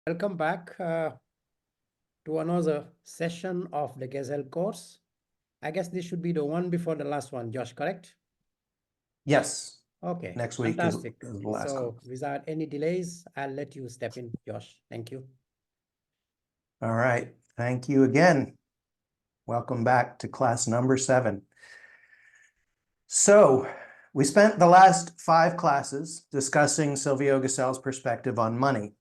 Welcome back to another session of the Gesell course. I guess this should be the one before the last one, Josh, correct? Yes, Okay, next week is fantastic. the last one. So without any delays, I'll let you step in, Josh. Thank you. All right, thank you again. Welcome back to class number 7. So we spent the last 5 classes discussing Silvio Gesell's perspective on money.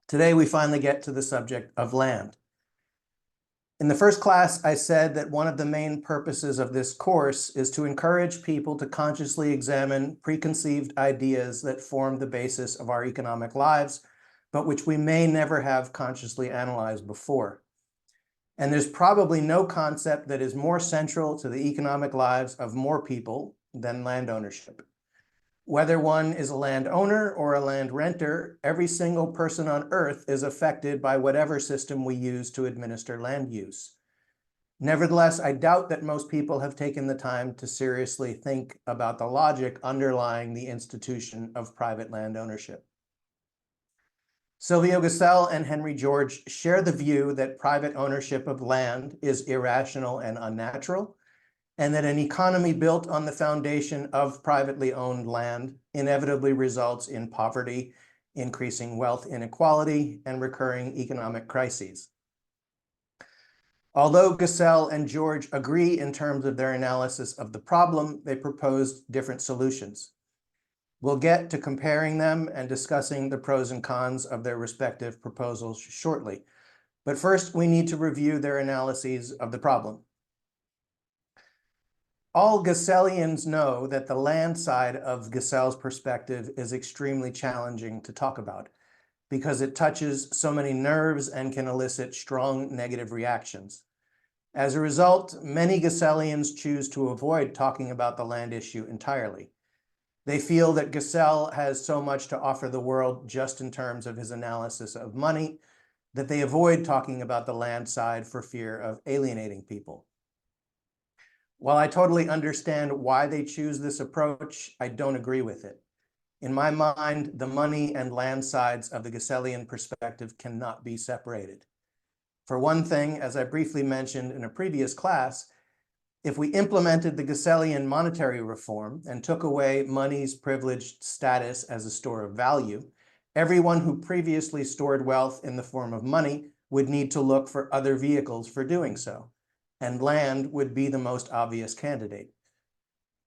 Today we finally get to the subject of land. In the first class, I said that one of the main purposes of this course is to encourage people to consciously examine preconceived ideas that form the basis of our economic lives, but which we may never have consciously analyzed before. And there's probably no concept that is more central to the economic lives of more people than land ownership. Whether one is a landowner or a land renter, every single person on Earth is affected by whatever system we use to administer land use. Nevertheless, I doubt that most people have taken the time to seriously think about the logic underlying the institution of private land ownership. Silvio Gesell and Henry George share the view that private ownership of land is irrational and unnatural, and that an economy built on the foundation of privately owned land inevitably results in poverty, increasing wealth inequality, and recurring economic crises. Although Gesell and George agree in terms of their analysis of the problem, they proposed different solutions. We'll get to comparing them and discussing the pros and cons of their respective proposals shortly. But first, we need to review their analyses of the problem. All Gessellians know that the land side of Gesell's perspective is extremely challenging to talk about because it touches so many nerves and can elicit strong negative reactions. As a result, many Gessellians choose to avoid talking about the land issue entirely. They feel that Gesell has so much to offer the world just in terms of his analysis of money that they avoid talking about the land side for fear of alienating people. While I totally understand why they choose this approach, I don't agree with it. In my mind, the money and land sides of the Gessellian perspective cannot be separated. For one thing, as I briefly mentioned in a previous class, if we implemented the Gessellian monetary reform and took away money's privileged status as a store of value, everyone who previously stored wealth in the form of money would need to look for other vehicles for doing so, and land would be the most obvious candidate.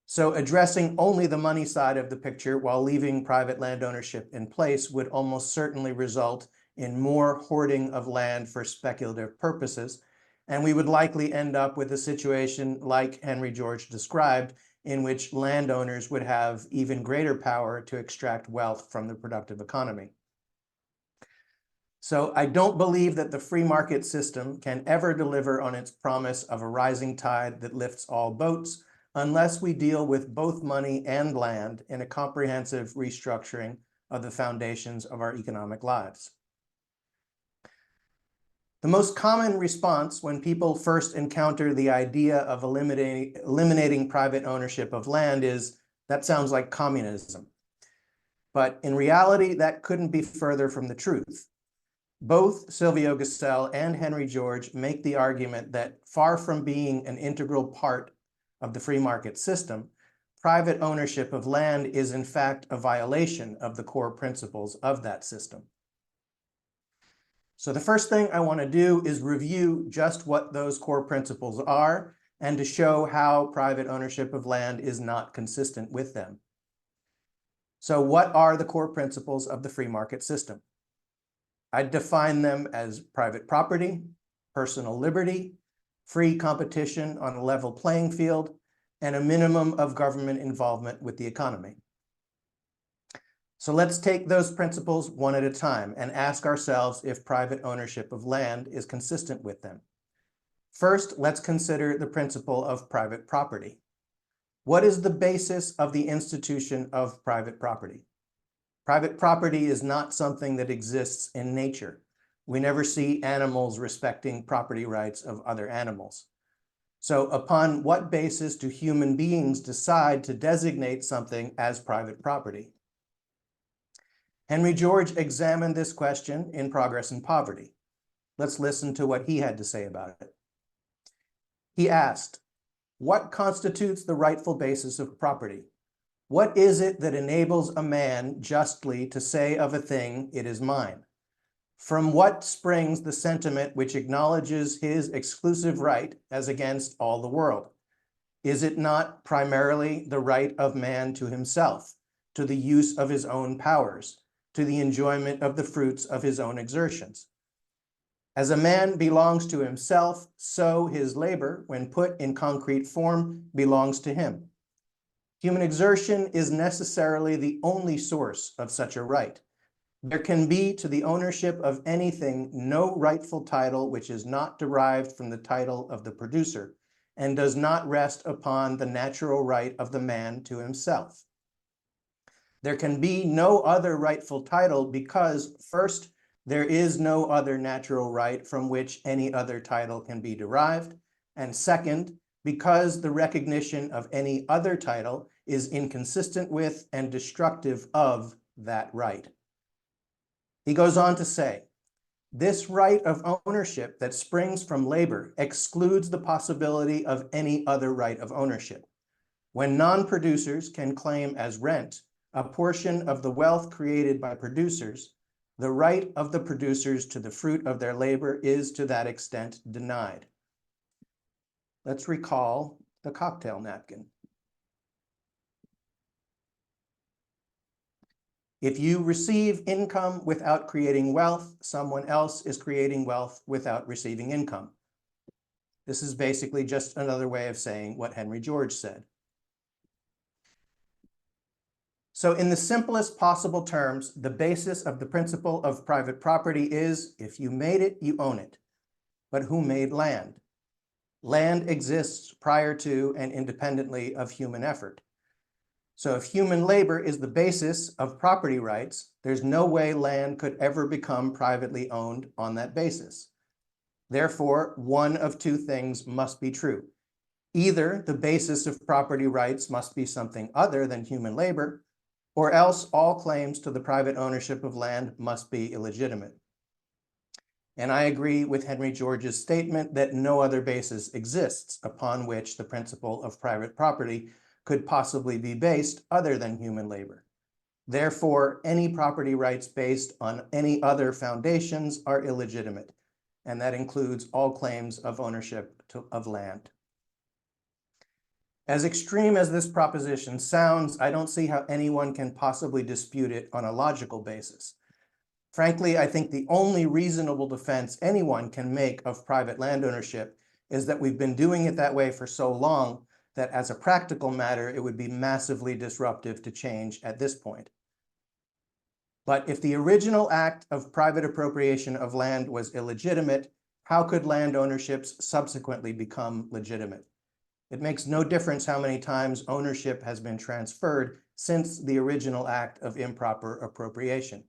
So addressing only the money side of the picture while leaving private land ownership in place would almost certainly result in more hoarding of land for speculative purposes, and we would likely end up with a situation like Henry George described, in which landowners would have even greater power to extract wealth from the productive economy. So I don't believe that the free market system can ever deliver on its promise of a rising tide that lifts all boats unless we deal with both money and land in a comprehensive restructuring of the foundations of our economic lives. The most common response when people first encounter the idea of eliminating private ownership of land is, "That sounds like communism." But in reality, that couldn't be further from the truth. Both Silvio Gesell and Henry George make the argument that far from being an integral part of the free market system, private ownership of land is in fact a violation of the core principles of that system. So the first thing I want to do is review just what those core principles are and to show how private ownership of land is not consistent with them. So what are the core principles of the free market system? I define them as private property, personal liberty, free competition on a level playing field, and a minimum of government involvement with the economy. So let's take those principles one at a time and ask ourselves if private ownership of land is consistent with them. First, let's consider the principle of private property. What is the basis of the institution of private property? Private property is not something that exists in nature. We never see animals respecting property rights of other animals. So upon what basis do human beings decide to designate something as private property? Henry George examined this question in Progress and Poverty. Let's listen to what he had to say about it. He asked, what constitutes the rightful basis of property? What is it that enables a man justly to say of a thing, it is mine? From what springs the sentiment which acknowledges his exclusive right as against all the world? Is it not primarily the right of man to himself, to the use of his own powers, to the enjoyment of the fruits of his own exertions? As a man belongs to himself, so his labor, when put in concrete form, belongs to him. Human exertion is necessarily the only source of such a right. There can be to the ownership of anything no rightful title which is not derived from the title of the producer and does not rest upon the natural right of the man to himself. There can be no other rightful title because, first, there is no other natural right from which any other title can be derived, and second, because the recognition of any other title is inconsistent with and destructive of that right. He goes on to say, this right of ownership that springs from labor excludes the possibility of any other right of ownership. When non-producers can claim as rent a portion of the wealth created by producers, the right of the producers to the fruit of their labor is to that extent denied. Let's recall the cocktail napkin. If you receive income without creating wealth, someone else is creating wealth without receiving income. This is basically just another way of saying what Henry George said. So in the simplest possible terms, the basis of the principle of private property is, if you made it, you own it. But who made land? Land exists prior to and independently of human effort. So if human labor is the basis of property rights, there's no way land could ever become privately owned on that basis. Therefore, one of two things must be true. Either the basis of property rights must be something other than human labor, or else all claims to the private ownership of land must be illegitimate. And I agree with Henry George's statement that no other basis exists upon which the principle of private property could possibly be based other than human labor. Therefore, any property rights based on any other foundations are illegitimate, and that includes all claims of ownership of land. As extreme as this proposition sounds, I don't see how anyone can possibly dispute it on a logical basis. Frankly, I think the only reasonable defense anyone can make of private land ownership is that we've been doing it that way for so long that as a practical matter, it would be massively disruptive to change at this point. But if the original act of private appropriation of land was illegitimate, how could land ownerships subsequently become legitimate? It makes no difference how many times ownership has been transferred since the original act of improper appropriation.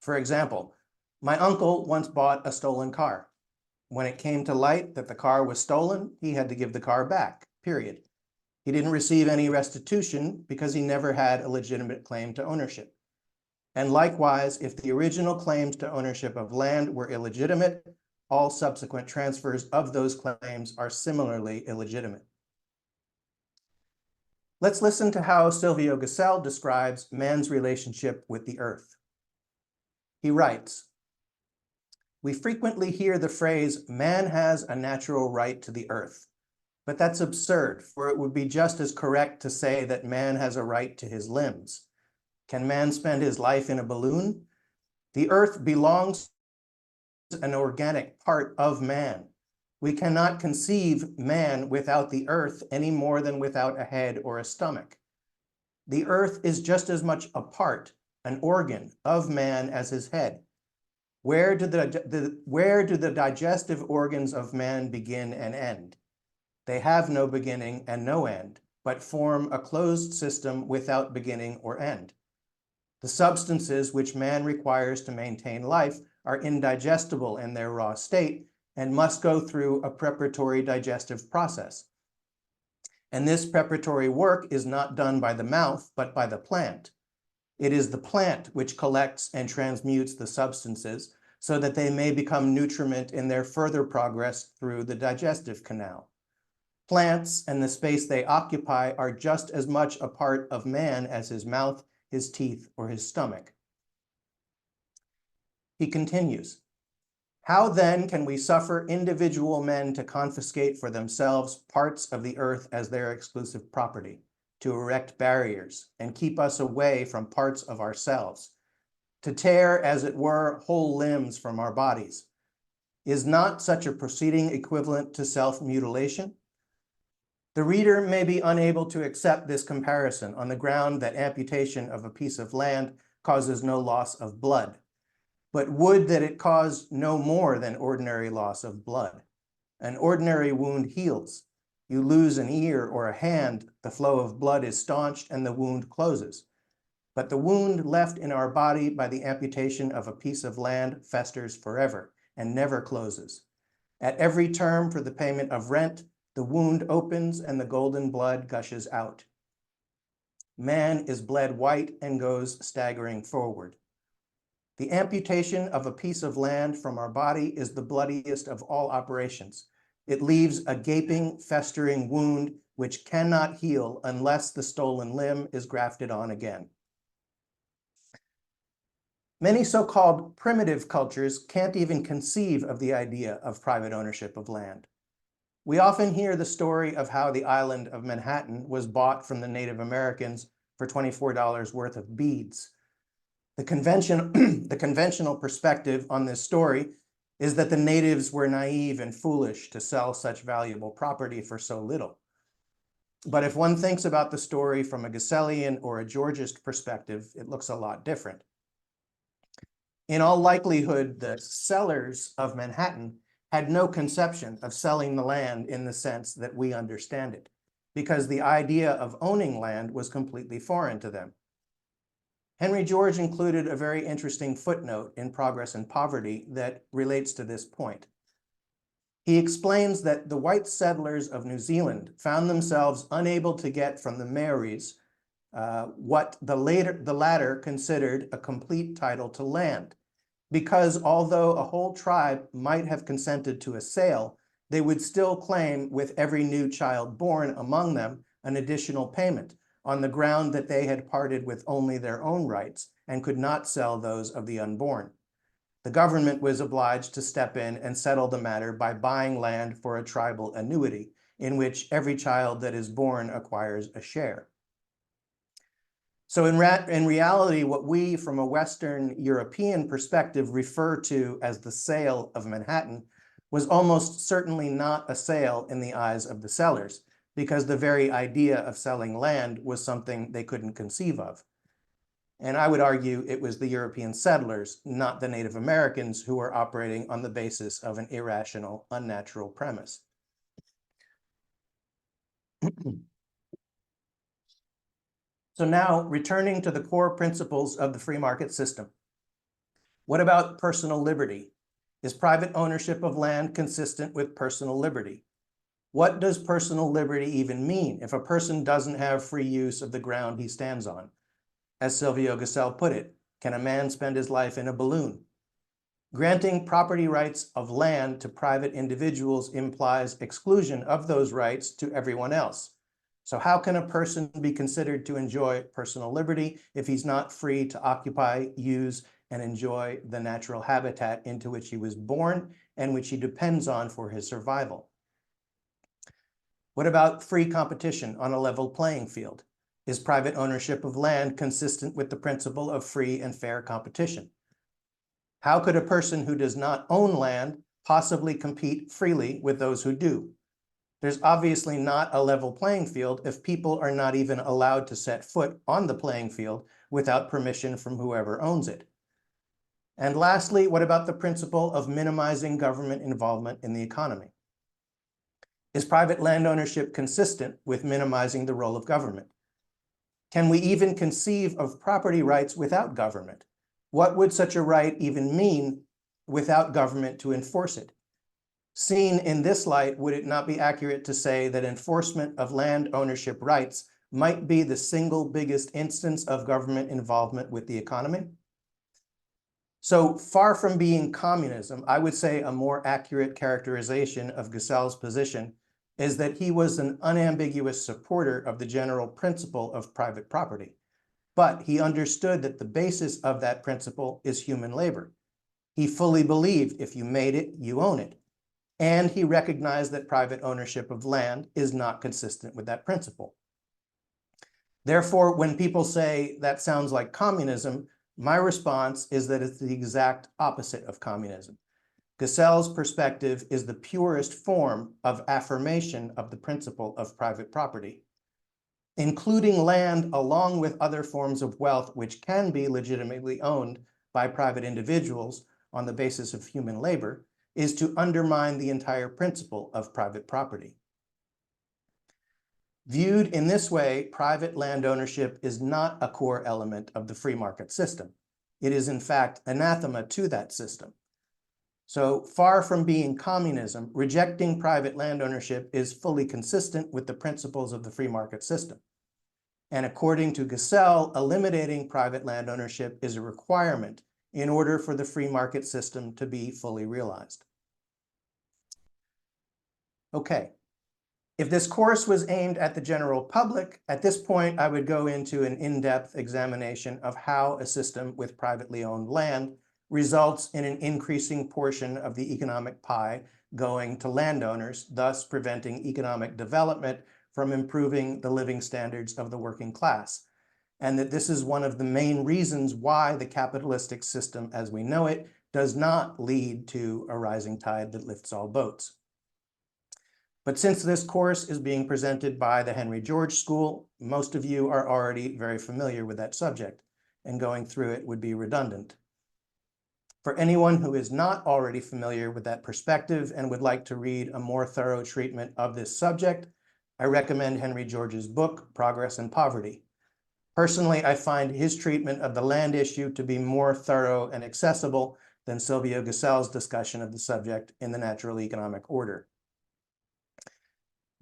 For example, my uncle once bought a stolen car. When it came to light that the car was stolen, he had to give the car back, period. He didn't receive any restitution because he never had a legitimate claim to ownership. And likewise, if the original claims to ownership of land were illegitimate, all subsequent transfers of those claims are similarly illegitimate. Let's listen to how Silvio Gesell describes man's relationship with the earth. He writes, we frequently hear the phrase, man has a natural right to the earth. But that's absurd, for it would be just as correct to say that man has a right to his limbs. Can man spend his life in a balloon? The earth belongs to an organic part of man. We cannot conceive man without the earth any more than without a head or a stomach. The earth is just as much a part, an organ of man as his head. Where do the digestive organs of man begin and end? They have no beginning and no end, but form a closed system without beginning or end. The substances which man requires to maintain life are indigestible in their raw state and must go through a preparatory digestive process. And this preparatory work is not done by the mouth, but by the plant. It is the plant which collects and transmutes the substances so that they may become nutriment in their further progress through the digestive canal. Plants and the space they occupy are just as much a part of man as his mouth, his teeth, or his stomach. He continues, how then can we suffer individual men to confiscate for themselves parts of the earth as their exclusive property, to erect barriers and keep us away from parts of ourselves, to tear, as it were, whole limbs from our bodies? Is not such a proceeding equivalent to self-mutilation? The reader may be unable to accept this comparison on the ground that amputation of a piece of land causes no loss of blood, but would that it caused no more than ordinary loss of blood. An ordinary wound heals. You lose an ear or a hand, the flow of blood is staunched and the wound closes. But the wound left in our body by the amputation of a piece of land festers forever and never closes. At every term for the payment of rent, the wound opens and the golden blood gushes out. Man is bled white and goes staggering forward. The amputation of a piece of land from our body is the bloodiest of all operations. It leaves a gaping, festering wound which cannot heal unless the stolen limb is grafted on again. Many so-called primitive cultures can't even conceive of the idea of private ownership of land. We often hear the story of how the island of Manhattan was bought from the Native Americans for $24 worth of beads. The conventional perspective on this story is that the natives were naive and foolish to sell such valuable property for so little. But if one thinks about the story from a Gesellian or a Georgist perspective, it looks a lot different. In all likelihood, the sellers of Manhattan had no conception of selling the land in the sense that we understand it, because the idea of owning land was completely foreign to them. Henry George included a very interesting footnote in Progress and Poverty that relates to this point. He explains that the white settlers of New Zealand found themselves unable to get from the Maoris what the latter considered a complete title to land, because although a whole tribe might have consented to a sale, they would still claim with every new child born among them an additional payment, on the ground that they had parted with only their own rights and could not sell those of the unborn. The government was obliged to step in and settle the matter by buying land for a tribal annuity, in which every child that is born acquires a share. So in reality, what we from a Western European perspective refer to as the sale of Manhattan was almost certainly not a sale in the eyes of the sellers, because the very idea of selling land was something they couldn't conceive of. And I would argue it was the European settlers, not the Native Americans, who were operating on the basis of an irrational, unnatural premise. So now, returning to the core principles of the free market system. What about personal liberty? Is private ownership of land consistent with personal liberty? What does personal liberty even mean if a person doesn't have free use of the ground he stands on? As Silvio Gesell put it, can a man spend his life in a balloon? Granting property rights of land to private individuals implies exclusion of those rights to everyone else. So how can a person be considered to enjoy personal liberty if he's not free to occupy, use, and enjoy the natural habitat into which he was born and which he depends on for his survival? What about free competition on a level playing field? Is private ownership of land consistent with the principle of free and fair competition? How could a person who does not own land possibly compete freely with those who do? There's obviously not a level playing field if people are not even allowed to set foot on the playing field without permission from whoever owns it. And lastly, what about the principle of minimizing government involvement in the economy? Is private land ownership consistent with minimizing the role of government? Can we even conceive of property rights without government? What would such a right even mean without government to enforce it? Seen in this light, would it not be accurate to say that enforcement of land ownership rights might be the single biggest instance of government involvement with the economy. So far from being communism, I would say a more accurate characterization of Gesell's position is that he was an unambiguous supporter of the general principle of private property, but he understood that the basis of that principle is human labor. He fully believed if you made it, you own it. And he recognized that private ownership of land is not consistent with that principle. Therefore, when people say that sounds like communism, my response is that it's the exact opposite of communism. Gesell's perspective is the purest form of affirmation of the principle of private property. Including land along with other forms of wealth which can be legitimately owned by private individuals on the basis of human labor is to undermine the entire principle of private property. Viewed in this way, private land ownership is not a core element of the free market system. It is in fact anathema to that system. So far from being communism, rejecting private land ownership is fully consistent with the principles of the free market system. And according to Gesell, eliminating private land ownership is a requirement in order for the free market system to be fully realized. Okay, if this course was aimed at the general public, at this point I would go into an in-depth examination of how a system with privately owned land results in an increasing portion of the economic pie going to landowners, thus preventing economic development from improving the living standards of the working class. And that this is one of the main reasons why the capitalistic system as we know it does not lead to a rising tide that lifts all boats. But since this course is being presented by the Henry George School, most of you are already very familiar with that subject, and going through it would be redundant. For anyone who is not already familiar with that perspective and would like to read a more thorough treatment of this subject, I recommend Henry George's book, Progress and Poverty. Personally, I find his treatment of the land issue to be more thorough and accessible than Silvio Gesell's discussion of the subject in The Natural Economic Order.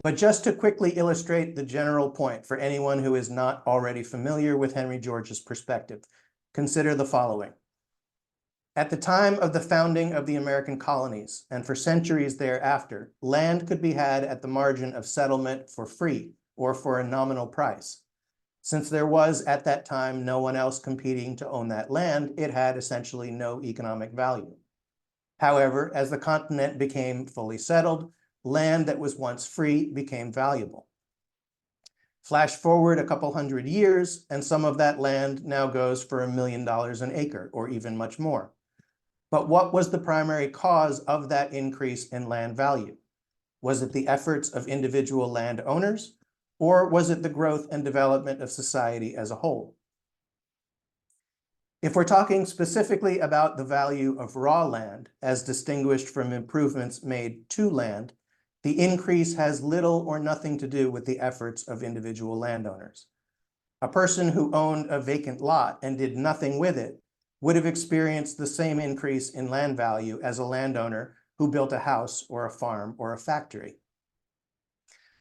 But just to quickly illustrate the general point for anyone who is not already familiar with Henry George's perspective, consider the following. At the time of the founding of the American colonies, and for centuries thereafter, land could be had at the margin of settlement for free or for a nominal price. Since there was at that time no one else competing to own that land, it had essentially no economic value. However, as the continent became fully settled, land that was once free became valuable. Flash forward a couple hundred years, and some of that land now goes for $1 million an acre, or even much more. But what was the primary cause of that increase in land value? Was it the efforts of individual landowners, or was it the growth and development of society as a whole? If we're talking specifically about the value of raw land, as distinguished from improvements made to land, the increase has little or nothing to do with the efforts of individual landowners. A person who owned a vacant lot and did nothing with it would have experienced the same increase in land value as a landowner who built a house or a farm or a factory.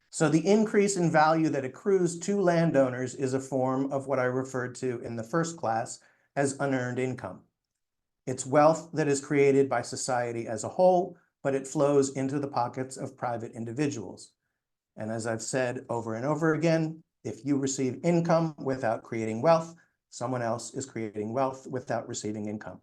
So the increase in value that accrues to landowners is a form of what I referred to in the first class as unearned income. It's wealth that is created by society as a whole, but it flows into the pockets of private individuals. And as I've said over and over again, if you receive income without creating wealth, someone else is creating wealth without receiving income.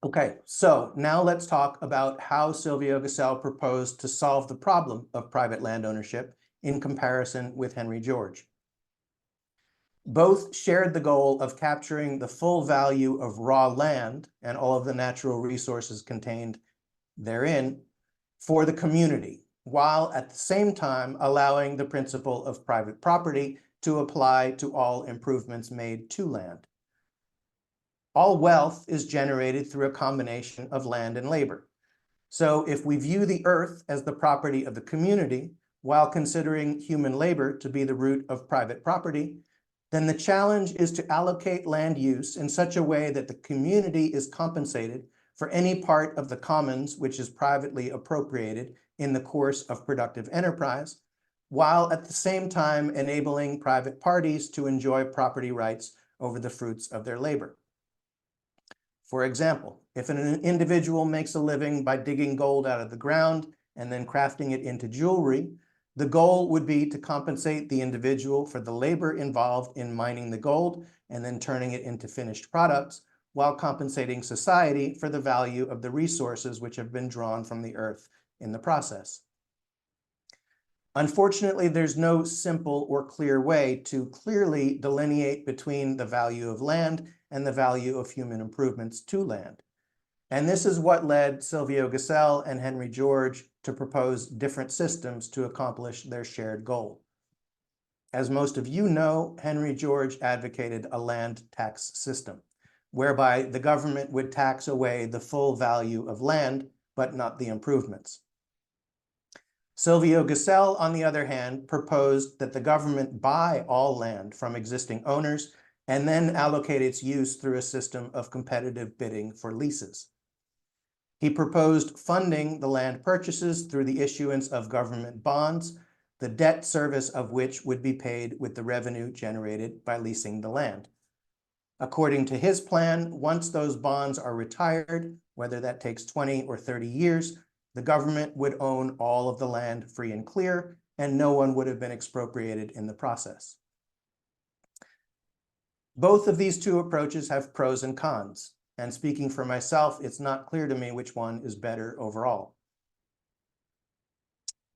Okay, so now let's talk about how Silvio Gesell proposed to solve the problem of private land ownership in comparison with Henry George. Both shared the goal of capturing the full value of raw land and all of the natural resources contained therein for the community, while at the same time allowing the principle of private property to apply to all improvements made to land. All wealth is generated through a combination of land and labor. So if we view the earth as the property of the community, while considering human labor to be the root of private property, then the challenge is to allocate land use in such a way that the community is compensated for any part of the commons which is privately appropriated in the course of productive enterprise, while at the same time enabling private parties to enjoy property rights over the fruits of their labor. For example, if an individual makes a living by digging gold out of the ground and then crafting it into jewelry, the goal would be to compensate the individual for the labor involved in mining the gold and then turning it into finished products, while compensating society for the value of the resources which have been drawn from the earth in the process. Unfortunately, there's no simple or clear way to clearly delineate between the value of land and the value of human improvements to land. And this is what led Silvio Gesell and Henry George to propose different systems to accomplish their shared goal. As most of you know, Henry George advocated a land tax system, whereby the government would tax away the full value of land, but not the improvements. Silvio Gesell, on the other hand, proposed that the government buy all land from existing owners and then allocate its use through a system of competitive bidding for leases. He proposed funding the land purchases through the issuance of government bonds, the debt service of which would be paid with the revenue generated by leasing the land. According to his plan, once those bonds are retired, whether that takes 20 or 30 years, the government would own all of the land free and clear, and no one would have been expropriated in the process. Both of these two approaches have pros and cons, and speaking for myself, it's not clear to me which one is better overall.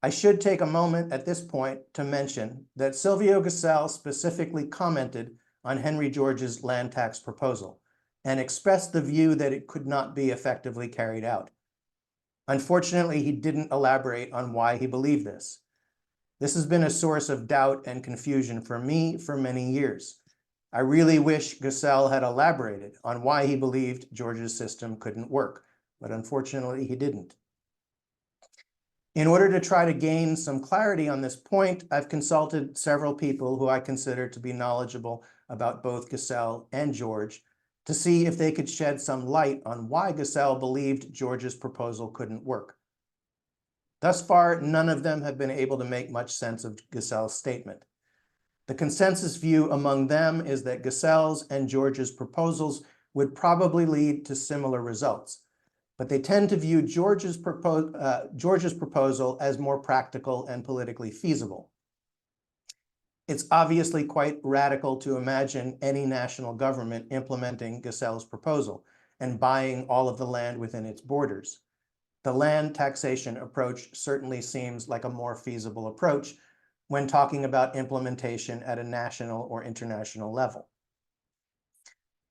I should take a moment at this point to mention that Silvio Gesell specifically commented on Henry George's land tax proposal and expressed the view that it could not be effectively carried out. Unfortunately, he didn't elaborate on why he believed this. This has been a source of doubt and confusion for me for many years. I really wish Gesell had elaborated on why he believed George's system couldn't work, but unfortunately he didn't. In order to try to gain some clarity on this point, I've consulted several people who I consider to be knowledgeable about both Gesell and George to see if they could shed some light on why Gesell believed George's proposal couldn't work. Thus far, none of them have been able to make much sense of Gesell's statement. The consensus view among them is that Gesell's and George's proposals would probably lead to similar results, but they tend to view George's proposal as more practical and politically feasible. It's obviously quite radical to imagine any national government implementing Gesell's proposal and buying all of the land within its borders. The land taxation approach certainly seems like a more feasible approach when talking about implementation at a national or international level.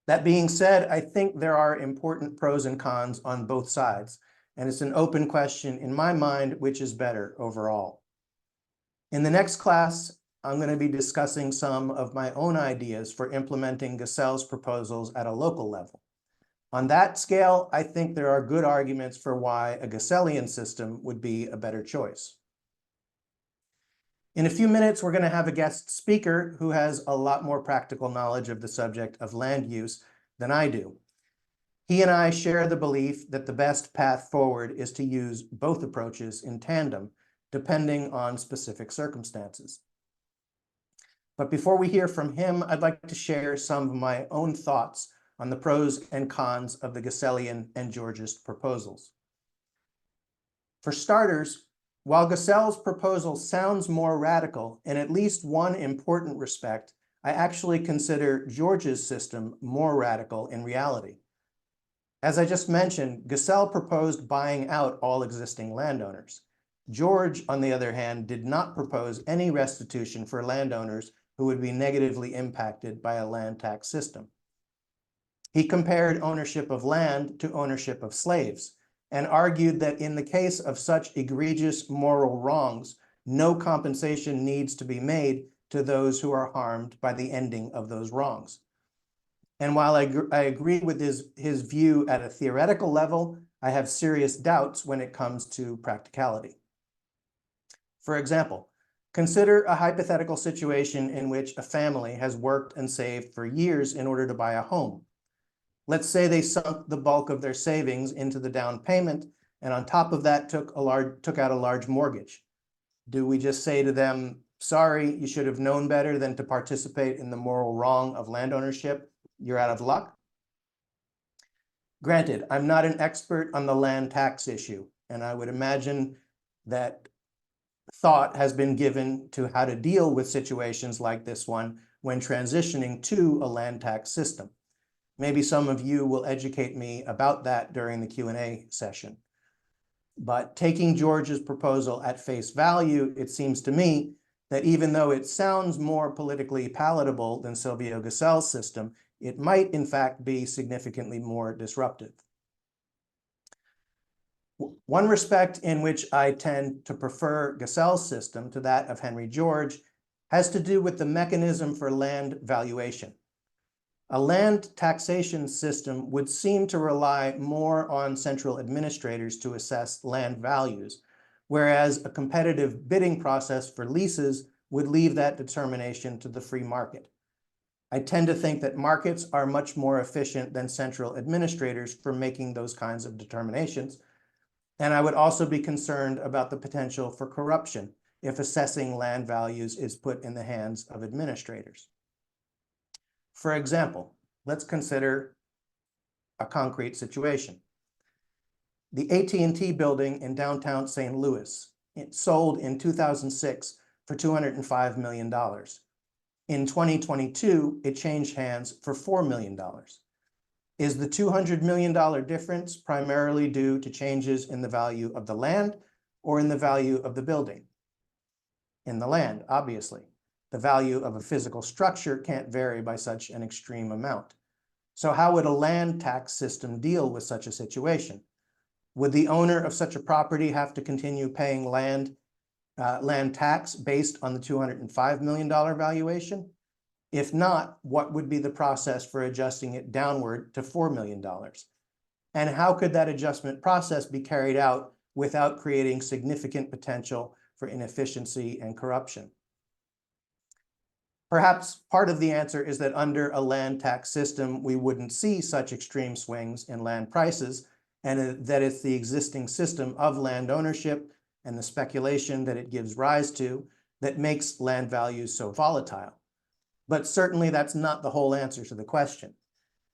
That being said, I think there are important pros and cons on both sides, and it's an open question in my mind which is better overall. In the next class, I'm going to be discussing some of my own ideas for implementing Gesell's proposals at a local level. On that scale, I think there are good arguments for why a Gesellian system would be a better choice. In a few minutes, we're going to have a guest speaker who has a lot more practical knowledge of the subject of land use than I do. He and I share the belief that the best path forward is to use both approaches in tandem, depending on specific circumstances. But before we hear from him, I'd like to share some of my own thoughts on the pros and cons of the Gesellian and Georgist proposals. For starters, while Gesell's proposal sounds more radical in at least one important respect, I actually consider George's system more radical in reality. As I just mentioned, Gesell proposed buying out all existing landowners. George, on the other hand, did not propose any restitution for landowners who would be negatively impacted by a land tax system. He compared ownership of land to ownership of slaves and argued that in the case of such egregious moral wrongs, no compensation needs to be made to those who are harmed by the ending of those wrongs. And while I agree with his view at a theoretical level, I have serious doubts when it comes to practicality. For example, consider a hypothetical situation in which a family has worked and saved for years in order to buy a home. Let's say they sunk the bulk of their savings into the down payment, and on top of that took out a large mortgage. Do we just say to them, sorry, you should have known better than to participate in the moral wrong of land ownership? You're out of luck? Granted, I'm not an expert on the land tax issue, and I would imagine that thought has been given to how to deal with situations like this one when transitioning to a land tax system. Maybe some of you will educate me about that during the Q&A session. But taking George's proposal at face value, it seems to me that even though it sounds more politically palatable than Silvio Gesell's system, it might in fact be significantly more disruptive. One respect in which I tend to prefer Gesell's system to that of Henry George has to do with the mechanism for land valuation. A land taxation system would seem to rely more on central administrators to assess land values, whereas a competitive bidding process for leases would leave that determination to the free market. I tend to think that markets are much more efficient than central administrators for making those kinds of determinations, and I would also be concerned about the potential for corruption if assessing land values is put in the hands of administrators. For example, let's consider a concrete situation. The AT&T building in downtown St. Louis, it sold in 2006 for $205 million. In 2022, it changed hands for $4 million. Is the $200 million difference primarily due to changes in the value of the land or in the value of the building? In the land, obviously. The value of a physical structure can't vary by such an extreme amount. So how would a land tax system deal with such a situation? Would the owner of such a property have to continue paying land tax based on the $205 million valuation? If not, what would be the process for adjusting it downward to $4 million? And how could that adjustment process be carried out without creating significant potential for inefficiency and corruption? Perhaps part of the answer is that under a land tax system, we wouldn't see such extreme swings in land prices, and that it's the existing system of land ownership and the speculation that it gives rise to that makes land values so volatile. But certainly that's not the whole answer to the question,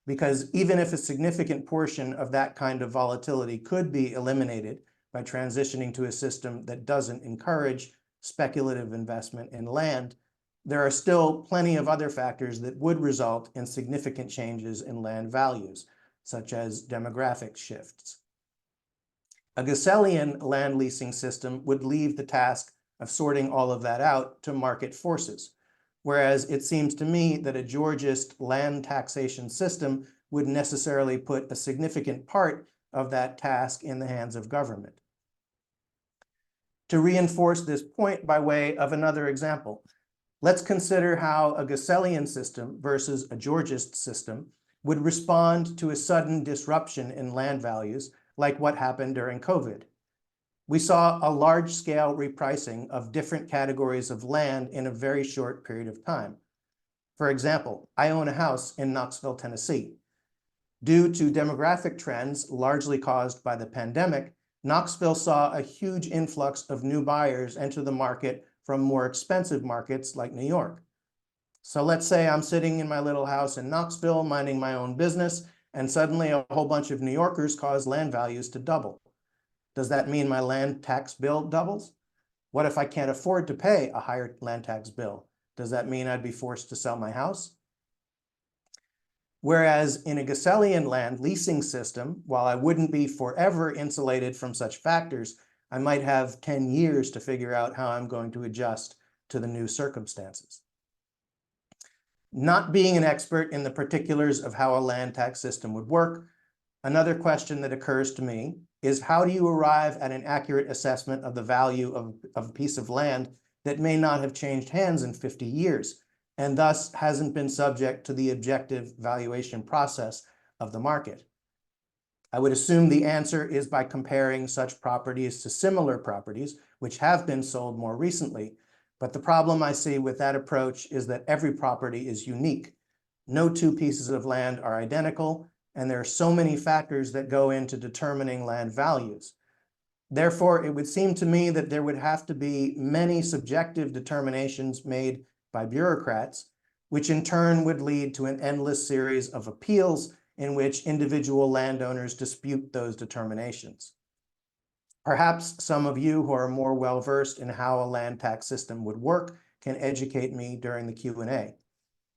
because even if a significant portion of that kind of volatility could be eliminated by transitioning to a system that doesn't encourage speculative investment in land, there are still plenty of other factors that would result in significant changes in land values, such as demographic shifts. A Gesellian land leasing system would leave the task of sorting all of that out to market forces, whereas it seems to me that a Georgist land taxation system would necessarily put a significant part of that task in the hands of government. To reinforce this point by way of another example, let's consider how a Gesellian system versus a Georgist system would respond to a sudden disruption in land values like what happened during COVID. We saw a large-scale repricing of different categories of land in a very short period of time. For example, I own a house in Knoxville, Tennessee. Due to demographic trends largely caused by the pandemic, Knoxville saw a huge influx of new buyers enter the market from more expensive markets like New York. So let's say I'm sitting in my little house in Knoxville, minding my own business, and suddenly a whole bunch of New Yorkers cause land values to double. Does that mean my land tax bill doubles? What if I can't afford to pay a higher land tax bill? Does that mean I'd be forced to sell my house? Whereas in a Gesellian land leasing system, while I wouldn't be forever insulated from such factors, I might have 10 years to figure out how I'm going to adjust to the new circumstances. Not being an expert in the particulars of how a land tax system would work, another question that occurs to me is how do you arrive at an accurate assessment of the value of a piece of land that may not have changed hands in 50 years and thus hasn't been subject to the objective valuation process of the market? I would assume the answer is by comparing such properties to similar properties which have been sold more recently, but the problem I see with that approach is that every property is unique. No two pieces of land are identical, and there are so many factors that go into determining land values. Therefore, it would seem to me that there would have to be many subjective determinations made by bureaucrats, which in turn would lead to an endless series of appeals in which individual landowners dispute those determinations. Perhaps some of you who are more well-versed in how a land tax system would work can educate me during the Q&A.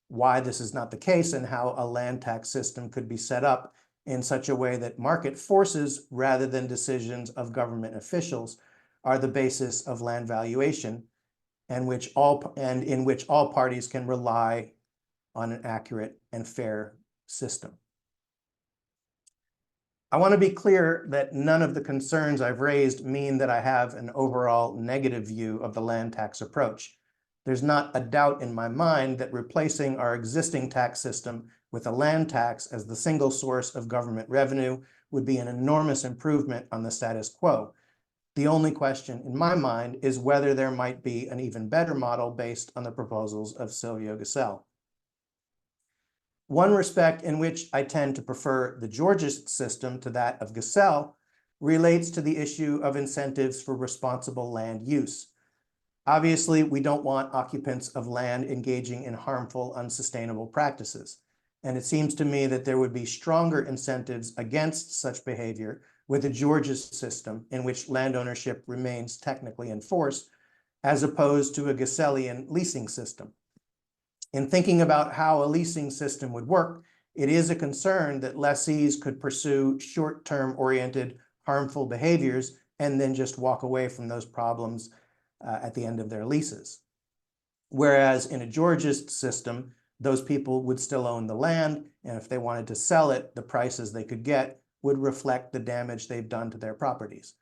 Why this is not the case and how a land tax system could be set up in such a way that market forces rather than decisions of government officials are the basis of land valuation and in which all parties can rely on an accurate and fair system. I want to be clear that none of the concerns I've raised mean that I have an overall negative view of the land tax approach. There's not a doubt in my mind that replacing our existing tax system with a land tax as the single source of government revenue would be an enormous improvement on the status quo. The only question in my mind is whether there might be an even better model based on the proposals of Silvio Gesell. One respect in which I tend to prefer the Georgist system to that of Gesell relates to the issue of incentives for responsible land use. Obviously, we don't want occupants of land engaging in harmful, unsustainable practices. And it seems to me that there would be stronger incentives against such behavior with a Georgist system in which land ownership remains technically enforced, as opposed to a Gesellian leasing system. In thinking about how a leasing system would work, it is a concern that lessees could pursue short-term oriented harmful behaviors and then just walk away from those problems at the end of their leases. Whereas in a Georgist system, those people would still own the land, and if they wanted to sell it, the prices they could get would reflect the damage they've done to their properties.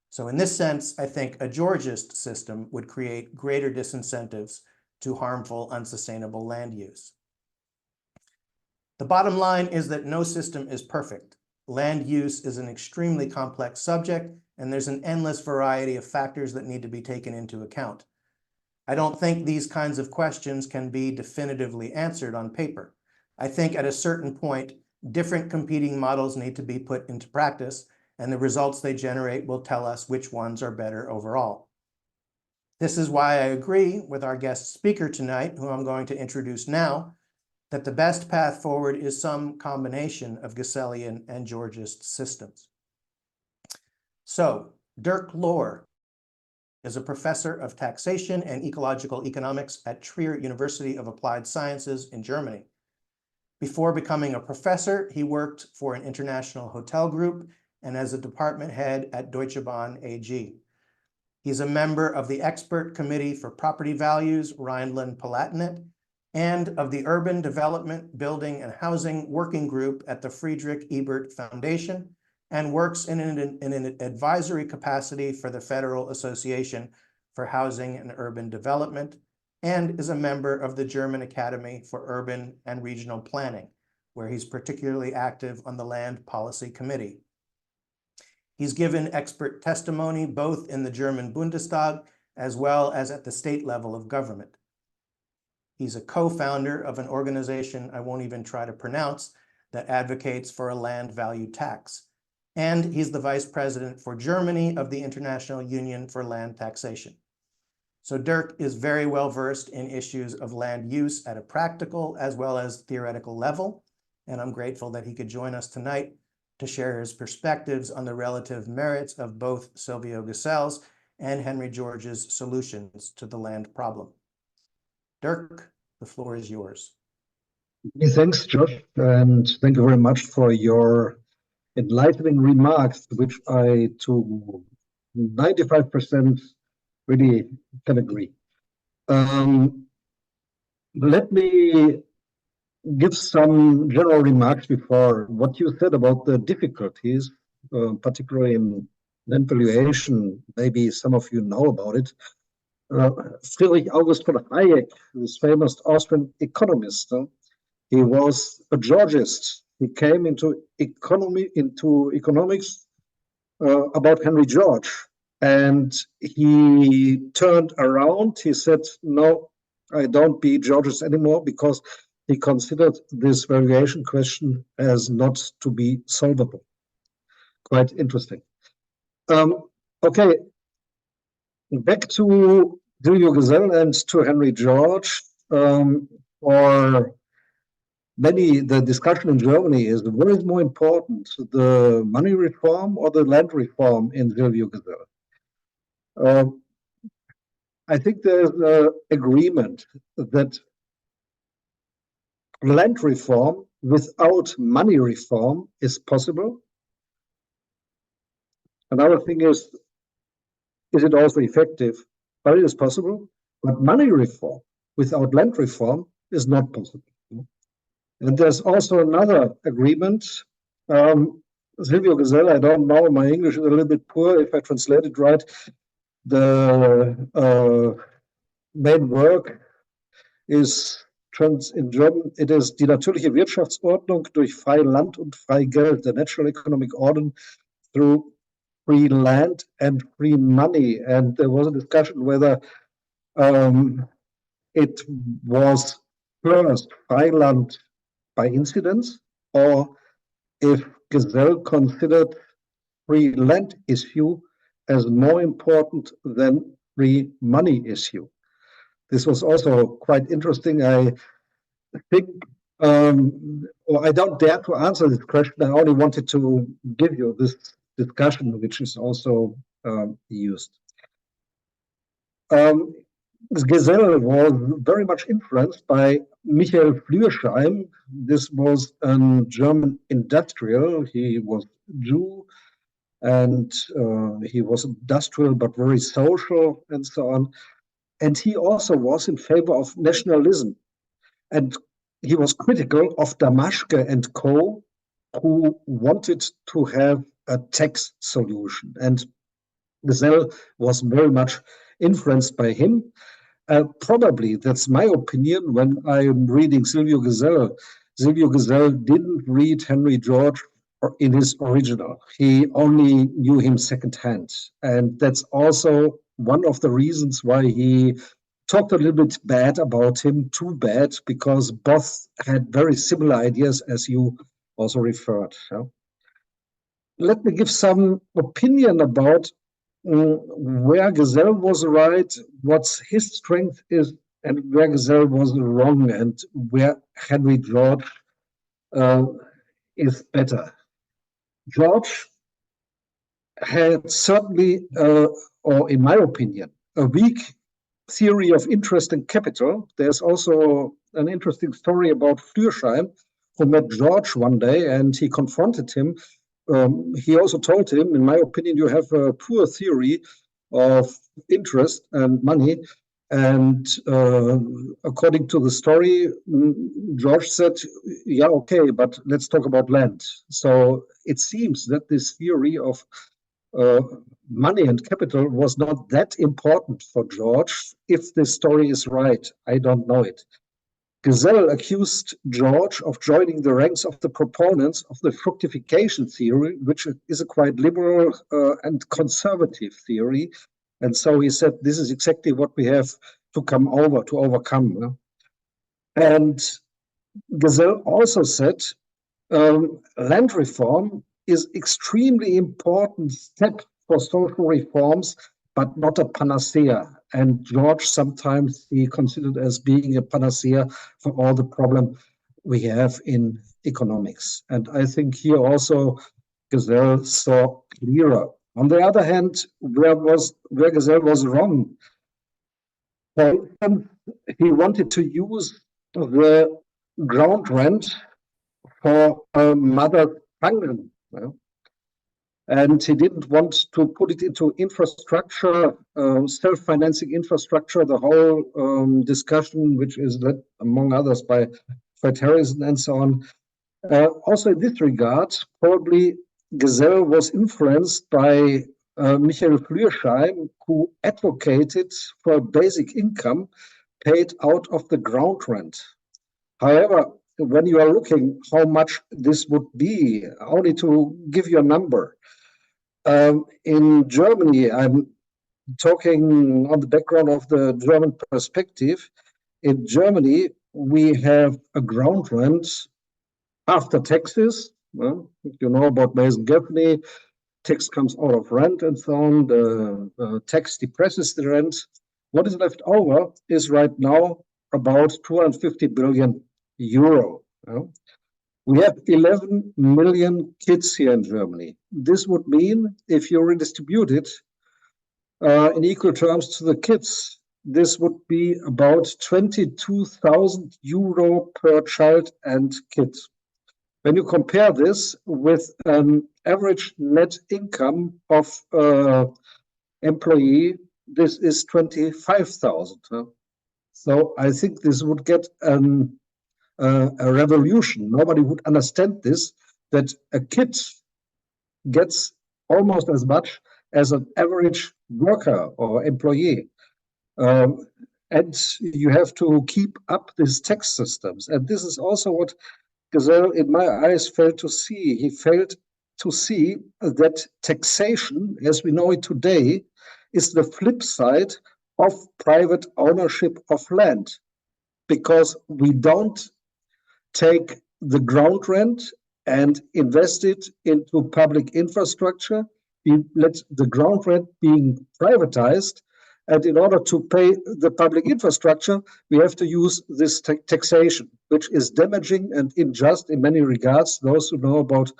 So in this sense, I think a Georgist system would create greater disincentives to harmful, unsustainable land use. The bottom line is that no system is perfect. Land use is an extremely complex subject, and there's an endless variety of factors that need to be taken into account. I don't think these kinds of questions can be definitively answered on paper. I think at a certain point, different competing models need to be put into practice, and the results they generate will tell us which ones are better overall. This is why I agree with our guest speaker tonight, who I'm going to introduce now, that the best path forward is some combination of Gesellian and Georgist systems. So, Dirk Loehr is a professor of taxation and ecological economics at Trier University of Applied Sciences in Germany. Before becoming a professor, he worked for an international hotel group and as a department head at Deutsche Bahn AG. He's a member of the Expert Committee for Property Values, Rhineland-Palatinate, and of the Urban Development, Building, and Housing Working Group at the Friedrich Ebert Foundation, and works in an advisory capacity for the Federal Association for Housing and Urban Development, and is a member of the German Academy for Urban and Regional Planning, where he's particularly active on the Land Policy Committee. He's given expert testimony both in the German Bundestag as well as at the state level of government. He's a co-founder of an organization I won't even try to pronounce that advocates for a land value tax. And he's the vice president for Germany of the International Union for Land Taxation. So Dirk is very well versed in issues of land use at a practical as well as theoretical level. And I'm grateful that he could join us tonight to share his perspectives on the relative merits of both Silvio Gesell's and Henry George's solutions to the land problem. Dirk, the floor is yours. Thanks, Josh, and thank you very much for your enlightening remarks, which I, to 95% really can agree. Let me give some general remarks before what you said about the difficulties, particularly in land valuation. Maybe some of you know about it. Friedrich August von Hayek, this famous Austrian economist, he was a Georgist. He came into economics about Henry George, and he turned around. He said, "No, I don't be Georgist anymore because he considered this valuation question as not to be solvable. Quite interesting. Okay, back to Silvio Gesell and to Henry George. For many, the discussion in Germany is what is more important, the money reform or the land reform in Silvio Gesell? I think there's an agreement that land reform without money reform is possible. Another thing is it also effective? But it is possible. But money reform without land reform is not possible. And there's also another agreement. Silvio Gesell, I don't know, my English is a little bit poor if I translate it right. The main work is in German, it is die natürliche Wirtschaftsordnung durch frei Land und frei Geld, the natural economic order through free land and free money. And there was a discussion whether it was first Freiland by incidence, or if Gesell considered free land issue as more important than free money issue. This was also quite interesting. I think, or I don't dare to answer this question. I only wanted to give you this discussion, which is also used. Gesell was very much influenced by Michael Flüersheim. This was a German industrial. He was Jew, and he was industrial but very social and so on. And he also was in favor of nationalism. And he was critical of Damaschke and co., who wanted to have a tax solution. And Gesell was very much influenced by him. Probably, that's my opinion, when I'm reading Silvio Gesell. Silvio Gesell didn't read Henry George in his original. He only knew him secondhand. And that's also one of the reasons why he talked a little bit bad about him, too bad, because both had very similar ideas, as you also referred. Let me give some opinion about where Gesell was right, what his strength is, and where Gesell was wrong, and where Henry George is better. George had certainly, or in my opinion, a weak theory of interest and capital. There's also an interesting story about Flüersheim, who met George one day and he confronted him. He also told him, in my opinion, you have a poor theory of interest and money. And according to the story, George said, yeah, okay, but let's talk about land. So it seems that this theory of money and capital was not that important for George. If this story is right, I don't know it. Gesell accused George of joining the ranks of the proponents of the fructification theory, which is a quite liberal and conservative theory. And so he said, this is exactly what we have to overcome. And Gesell also said, land reform is extremely important step for social reforms, but not a panacea. And George sometimes he considered as being a panacea for all the problem we have in economics. And I think here also Gesell saw clearer. On the other hand, where Gesell was wrong, for instance, he wanted to use the ground rent for mother tongue. And he didn't want to put it into infrastructure, self-financing infrastructure, the whole discussion, which is led, among others, by Fred Harrison and so on. Also in this regard, probably Gesell was influenced by Michael Flüersheim, who advocated for a basic income paid out of the ground rent. However, when you are looking how much this would be, only to give you a number, in Germany, I'm talking on the background of the German perspective. In Germany, we have a ground rent after taxes. You know about Mason Gaffney, tax comes out of rent and so on. The tax depresses the rent. What is left over is right now about 250 billion euro. We have 11 million kids here in Germany. This would mean if you redistribute it in equal terms to the kids, this would be about 22,000 euro per child and kid. When you compare this with an average net income of employee, this is 25,000. So I think this would get a revolution. Nobody would understand this, that a kid gets almost as much as an average worker or employee. And you have to keep up these tax systems. And this is also what Gesell, in my eyes, failed to see. He failed to see that taxation, as we know it today, is the flip side of private ownership of land, because we don't take the ground rent and invest it into public infrastructure. We let the ground rent being privatized, and in order to pay the public infrastructure, we have to use this taxation, which is damaging and unjust in many regards. Those who know about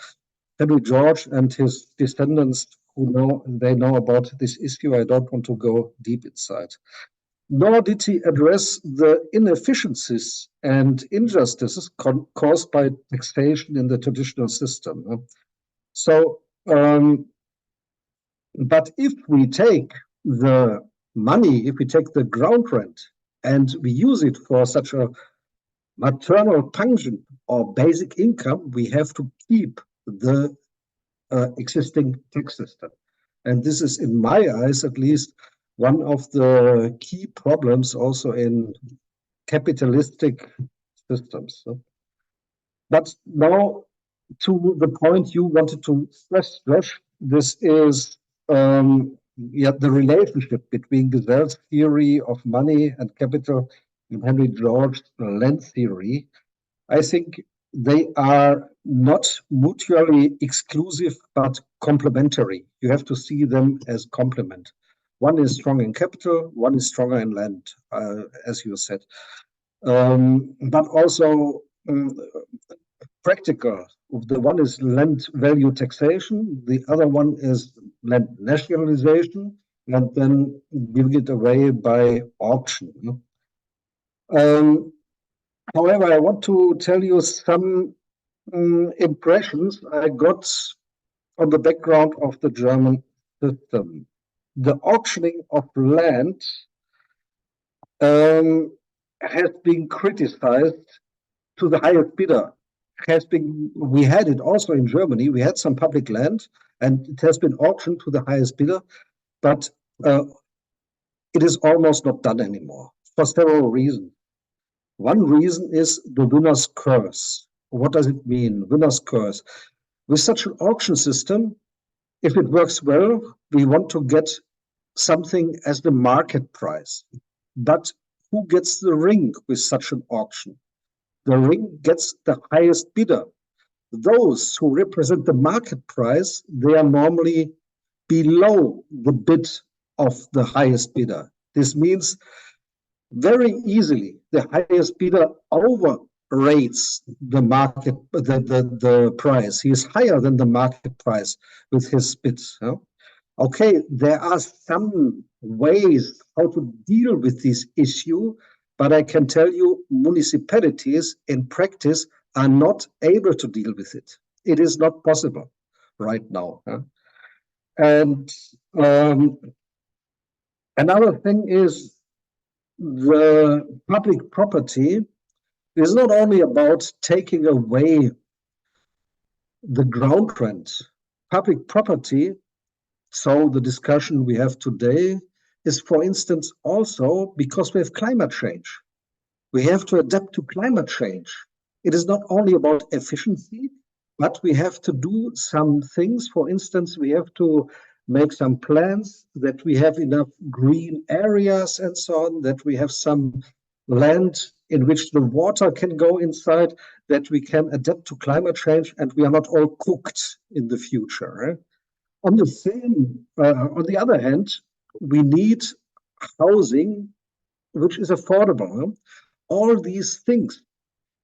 Henry George and his descendants, they know about this issue. I don't want to go deep inside. Nor did he address the inefficiencies and injustices caused by taxation in the traditional system. But if we take the money, if we take the ground rent and we use it for such a maternal pension or basic income, we have to keep the existing tax system. And this is, in my eyes at least, one of the key problems also in capitalistic systems. But now to the point you wanted to stress, Josh, this is the relationship between Gesell's theory of money and capital and Henry George's land theory. I think they are not mutually exclusive, but complementary. You have to see them as complement. One is strong in capital, one is stronger in land, as you said. But also practical. The one is land value taxation, the other one is land nationalization, and then giving it away by auction. However, I want to tell you some impressions I got on the background of the German system. The auctioning of land has been criticized to the highest bidder. We had it also in Germany. We had some public land, and it has been auctioned to the highest bidder, but it is almost not done anymore for several reasons. One reason is the winner's curse. What does it mean, winner's curse? With such an auction system, if it works well, we want to get something as the market price. But who gets the ring with such an auction? The ring gets the highest bidder. Those who represent the market price, they are normally below the bid of the highest bidder. This means very easily the highest bidder overrates the market, the price. He is higher than the market price with his bids. Okay, there are some ways how to deal with this issue, but I can tell you municipalities in practice are not able to deal with it. It is not possible right now. And another thing is the public property is not only about taking away the ground rent. Public property, so the discussion we have today, is, for instance, also because we have climate change. We have to adapt to climate change. It is not only about efficiency, but we have to do some things. For instance, we have to make some plans that we have enough green areas and so on, that we have some land in which the water can go inside, that we can adapt to climate change, and we are not all cooked in the future. On the other hand, we need housing which is affordable. All these things,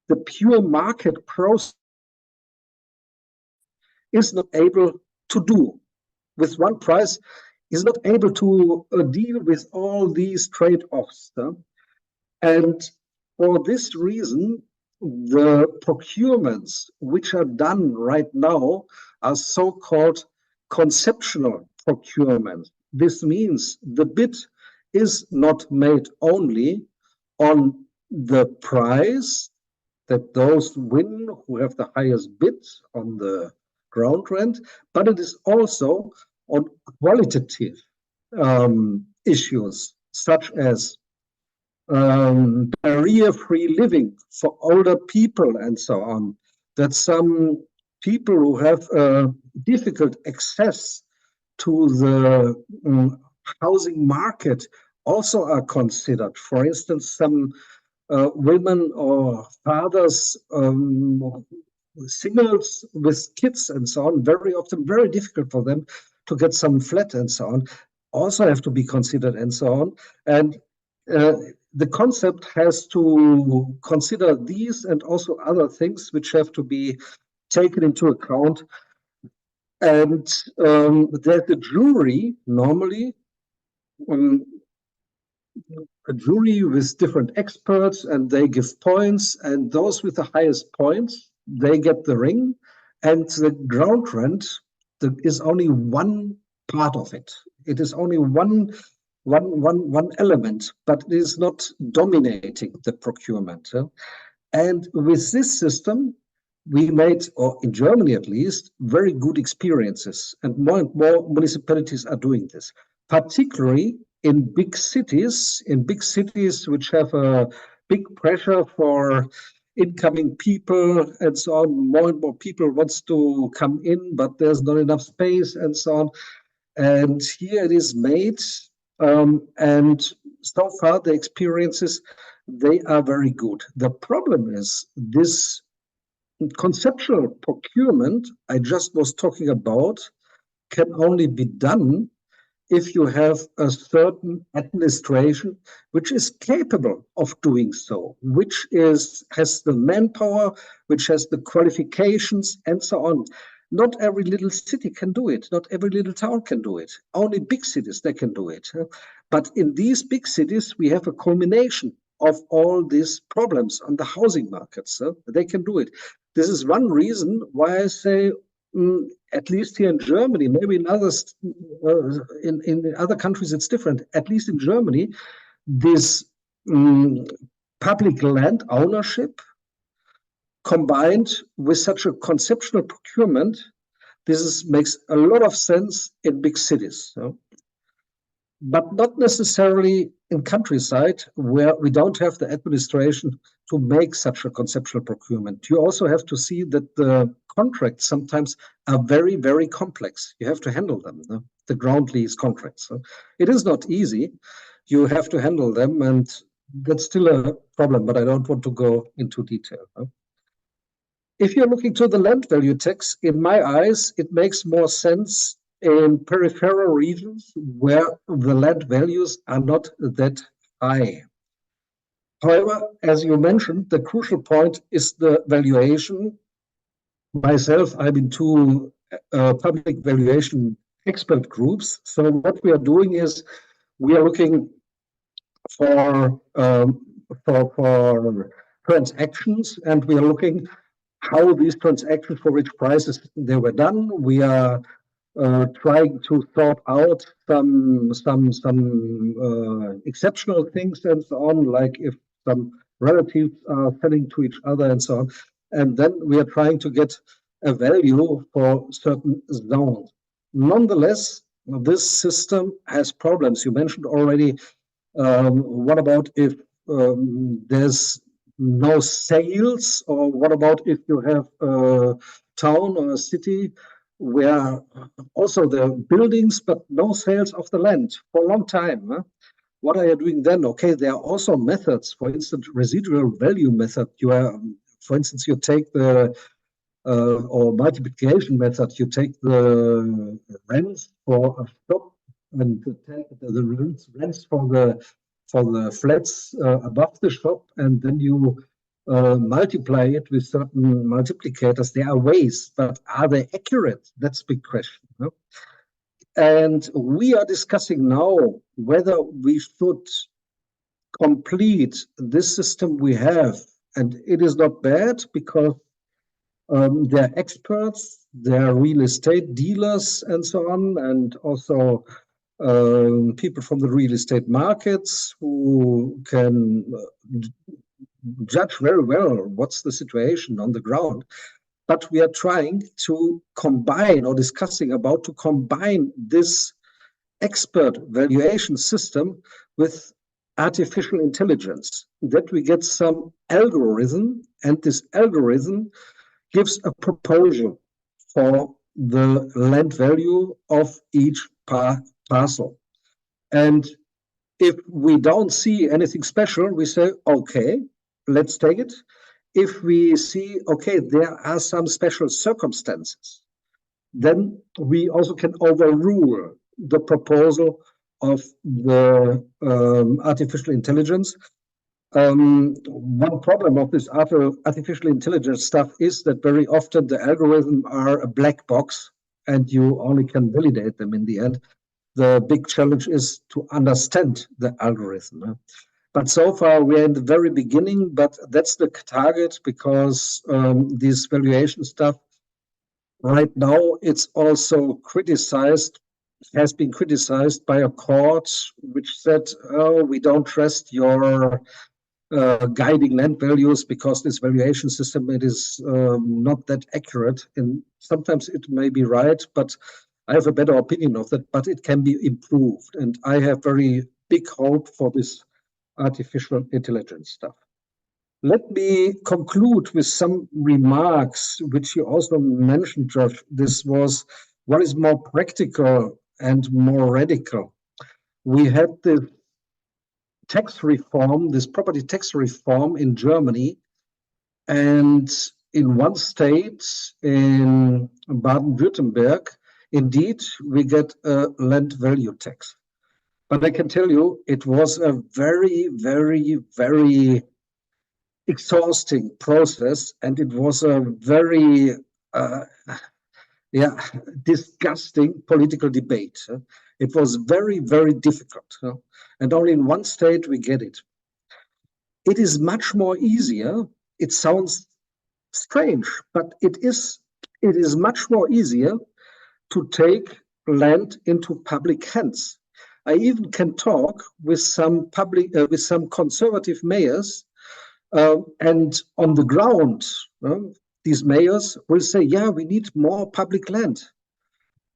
the pure market process is not able to do. With one price, is not able to deal with all these trade-offs. And for this reason, the procurements which are done right now are so-called conceptual procurement. This means the bid is not made only on the price that those win who have the highest bid on the ground rent, but it is also on qualitative issues such as barrier-free living for older people and so on, that some people who have difficult access to the housing market also are considered. For instance, some women or fathers, singles with kids and so on, very often very difficult for them to get some flat and so on, also have to be considered and so on. And the concept has to consider these and also other things which have to be taken into account. And there's a jury normally, a jury with different experts, and they give points, and those with the highest points, they get the ring, and the ground rent is only one part of it. It is only one element, but it is not dominating the procurement. And with this system, we made, or in Germany at least, very good experiences, and more municipalities are doing this, particularly in big cities which have a big pressure for incoming people and so on. More and more people wants to come in, but there's not enough space and so on. And here it is made, and so far the experiences, they are very good. The problem is this conceptual procurement I just was talking about can only be done if you have a certain administration which is capable of doing so, which has the manpower, which has the qualifications and so on. Not every little city can do it. Not every little town can do it. Only big cities, they can do it. But in these big cities, we have a culmination of all these problems on the housing markets. They can do it. This is one reason why I say, at least here in Germany, maybe in others, in other countries it's different. At least in Germany, this public land ownership combined with such a conceptual procurement, makes a lot of sense in big cities, but not necessarily in countryside where we don't have the administration to make such a conceptual procurement. You also have to see that the contracts sometimes are very, very complex. You have to handle them, the ground lease contracts. It is not easy. You have to handle them, and that's still a problem, but I don't want to go into detail. If you're looking to the land value tax, in my eyes, it makes more sense in peripheral regions where the land values are not that high. However, as you mentioned, the crucial point is the valuation. Myself, I'm in two public valuation expert groups. So what we are doing is we are looking for transactions, and we are looking how these transactions, for which prices they were done. We are trying to sort out some exceptional things and so on, like if some relatives are selling to each other and so on. And then we are trying to get a value for certain zones. Nonetheless, this system has problems. You mentioned already, what about if there's no sales, or what about if you have a town or a city where also there are buildings but no sales of the land for a long time? what are you doing then? Okay, there are also methods, for instance, residual value method. You are, for instance, you take the or multiplication method. You take the rents for a shop and take the rents for the flats above the shop, and then you multiply it with certain multiplicators. There are ways, but are they accurate? That's a big question. No? And we are discussing now whether we should complete this system we have. And it is not bad because they're experts, they're real estate dealers and so on, and also people from the real estate markets who can judge very well what's the situation on the ground. But we are trying to combine or discussing about to combine this expert valuation system with artificial intelligence, that we get some algorithm, and this algorithm gives a proposal for the land value of each parcel. And if we don't see anything special, we say, okay, let's take it. If we see, okay, there are some special circumstances, then we also can overrule the proposal of the artificial intelligence. One problem of this artificial intelligence stuff is that very often the algorithms are a black box and you only can validate them in the end. The big challenge is to understand the algorithm. But so far we're in the very beginning, but that's the target because this valuation stuff right now, it's also has been criticized by a court which said, oh, we don't trust your guiding land values because this valuation system, it is not that accurate. And sometimes it may be right, but I have a better opinion of that, but it can be improved. And I have very big hope for this artificial intelligence stuff. Let me conclude with some remarks, which you also mentioned, Josh. This was what is more practical and more radical. We had this tax reform, this property tax reform in Germany, and in one state, in Baden-Württemberg, indeed, we get a land value tax. But I can tell you, it was a very, very, very exhausting process, and it was a very disgusting political debate. It was very, very difficult, and only in one state we get it. It is much more easier. It sounds strange, but it is much more easier to take land into public hands. I even can talk with some conservative mayors. And on the ground, these mayors will say, yeah, we need more public land.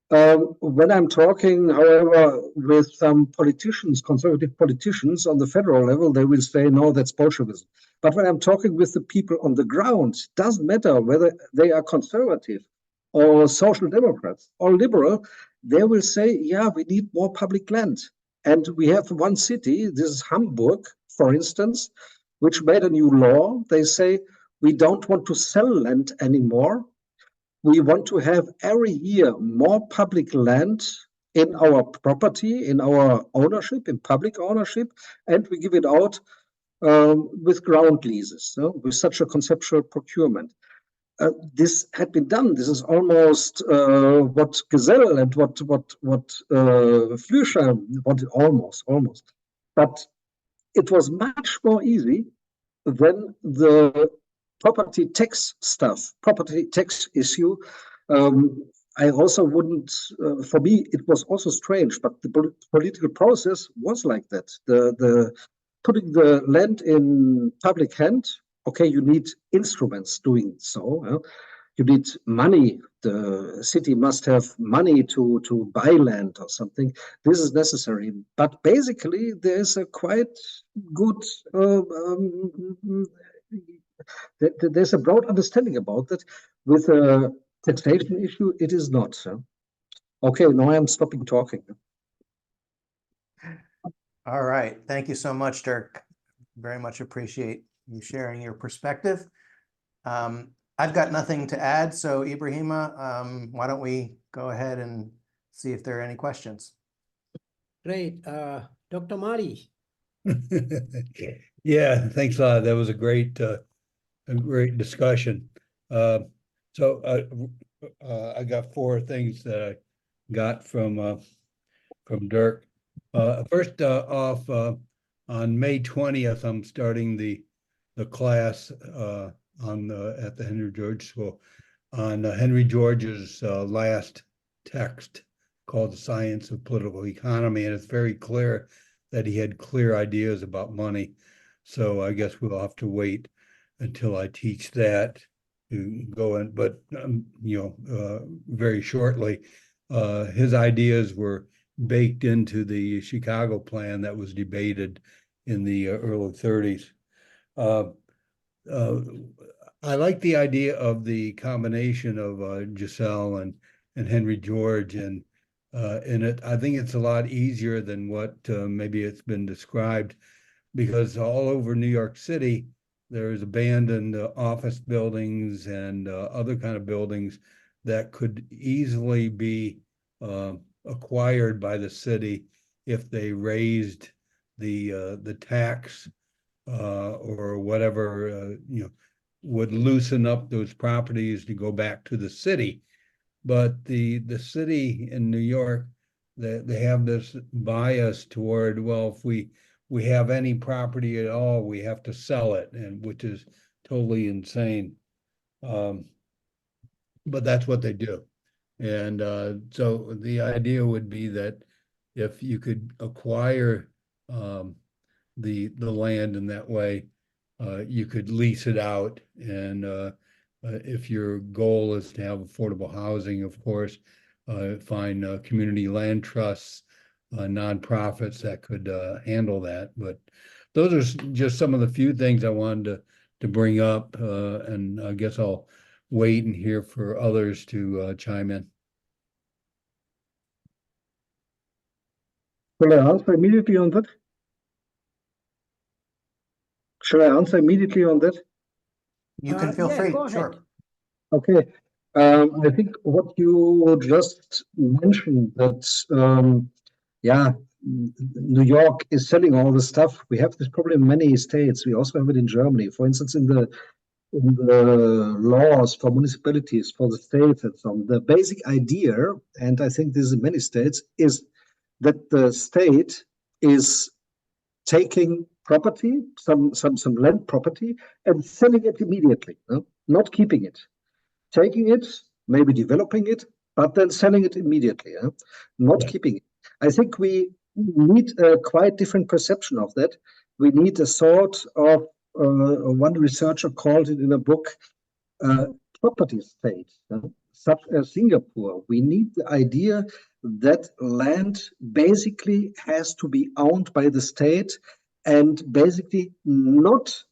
When I'm talking, however, with some politicians, conservative politicians on the federal level, they will say, no, that's Bolshevism. But when I'm talking with the people on the ground, it doesn't matter whether they are conservative or social democrats or liberal, they will say, yeah, we need more public land. And we have one city, this is Hamburg, for instance, which made a new law. They say, we don't want to sell land anymore. We want to have every year more public land in our property, in our ownership, in public ownership, and we give it out with ground leases, with such a conceptual procurement. This had been done. This is almost what Gesell and what Flücher wanted, almost. But it was much more easy than the property tax stuff, property tax issue. I also wouldn't, for me, it was also strange, but the political process was like that. The putting the land in public hand, okay, you need instruments doing so. You need money. The city must have money to buy land or something. This is necessary. But basically, there's a quite good, there's a broad understanding about that. With a taxation issue, it is not. Okay, now I'm stopping talking. All right. Thank you so much, Dirk. Very much appreciate you sharing your perspective. I've got nothing to add. So Ibrahima, why don't we go ahead and see if there are any questions? Great. Dr. Mari. Yeah, thanks a lot. That was a great discussion. I got four things that I got from Dirk. First off, on May 20th, I'm starting the class at the Henry George School on Henry George's last text called The Science of Political Economy, and it's very clear that he had clear ideas about money. So I guess we'll have to wait until I teach that to go in, but very shortly, his ideas were baked into the Chicago plan that was debated in the early 30s. I like the idea of the combination of Gesell and Henry George, and I think it's a lot easier than what maybe it's been described, because all over New York City, there's abandoned office buildings and other kind of buildings that could easily be acquired by the city if they raised the tax or whatever, would loosen up those properties to go back to the city. But the city in New York, they have this bias toward, well, if we have any property at all, we have to sell it, and which is totally insane. But that's what they do. And so the idea would be that if you could acquire the land in that way, you could lease it out. And if your goal is to have affordable housing, of course, find community land trusts, nonprofits that could handle that. But those are just some of the few things I wanted to bring up, and I guess I'll wait and hear for others to chime in. Will I answer immediately on that? Shall I answer immediately on that? You can feel free, go sure. ahead. Okay. I think what you just mentioned, that New York is selling all the stuff. We have this problem in many states. We also have it in Germany. For instance, in the laws for municipalities, for the states and so on, the basic idea, and I think this is in many states, is that the state is taking property, some land property, and selling it immediately, not keeping it. Taking it, maybe developing it, but then selling it immediately, not keeping it. I think we need a quite different perception of that. We need a sort of, one researcher called it in a book, property state, such as Singapore. We need the idea that land basically has to be owned by the state and basically not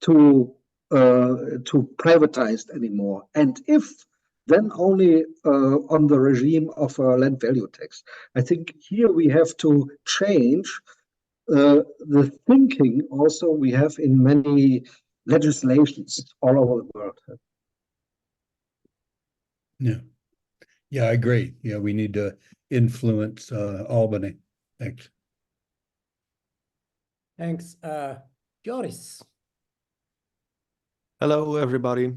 to privatized anymore. And if, then only on the regime of a land value tax. I think here we have to change the thinking also we have in many legislations all over the world. Yeah, I agree. Yeah, we need to influence Albany. Thanks. Thanks. Joris. Hello, everybody.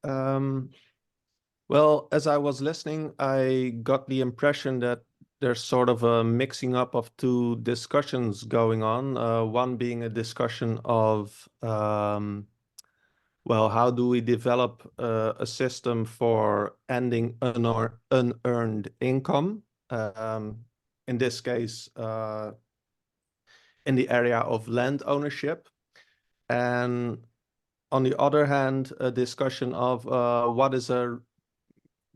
Well, as I was listening, I got the impression that there's sort of a mixing up of two discussions going on. One being a discussion of, well, how do we develop a system for ending unearned income? In this case, in the area of land ownership. And on the other hand, a discussion of what is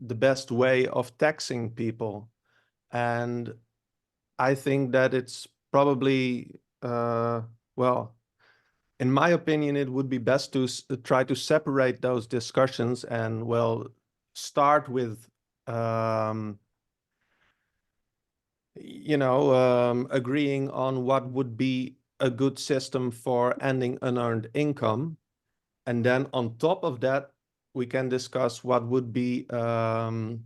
the best way of taxing people. And I think that it's probably, well, in my opinion, it would be best to try to separate those discussions and, well, start with agreeing on what would be a good system for ending unearned income. And then on top of that, we can discuss what would be the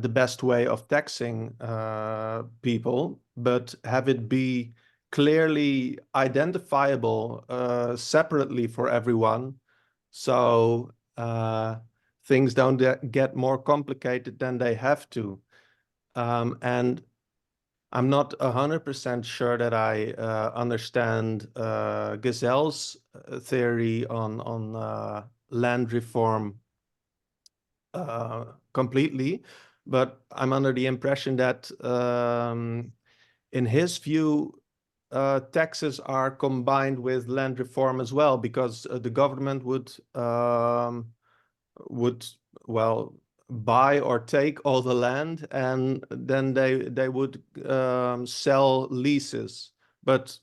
best way of taxing people, but have it be clearly identifiable separately for everyone. So things don't get more complicated than they have to. And I'm not 100% sure that I understand Gesell's theory on land reform completely, but I'm under the impression that in his view, taxes are combined with land reform as well, because the government would well buy or take all the land, and then they would sell leases, but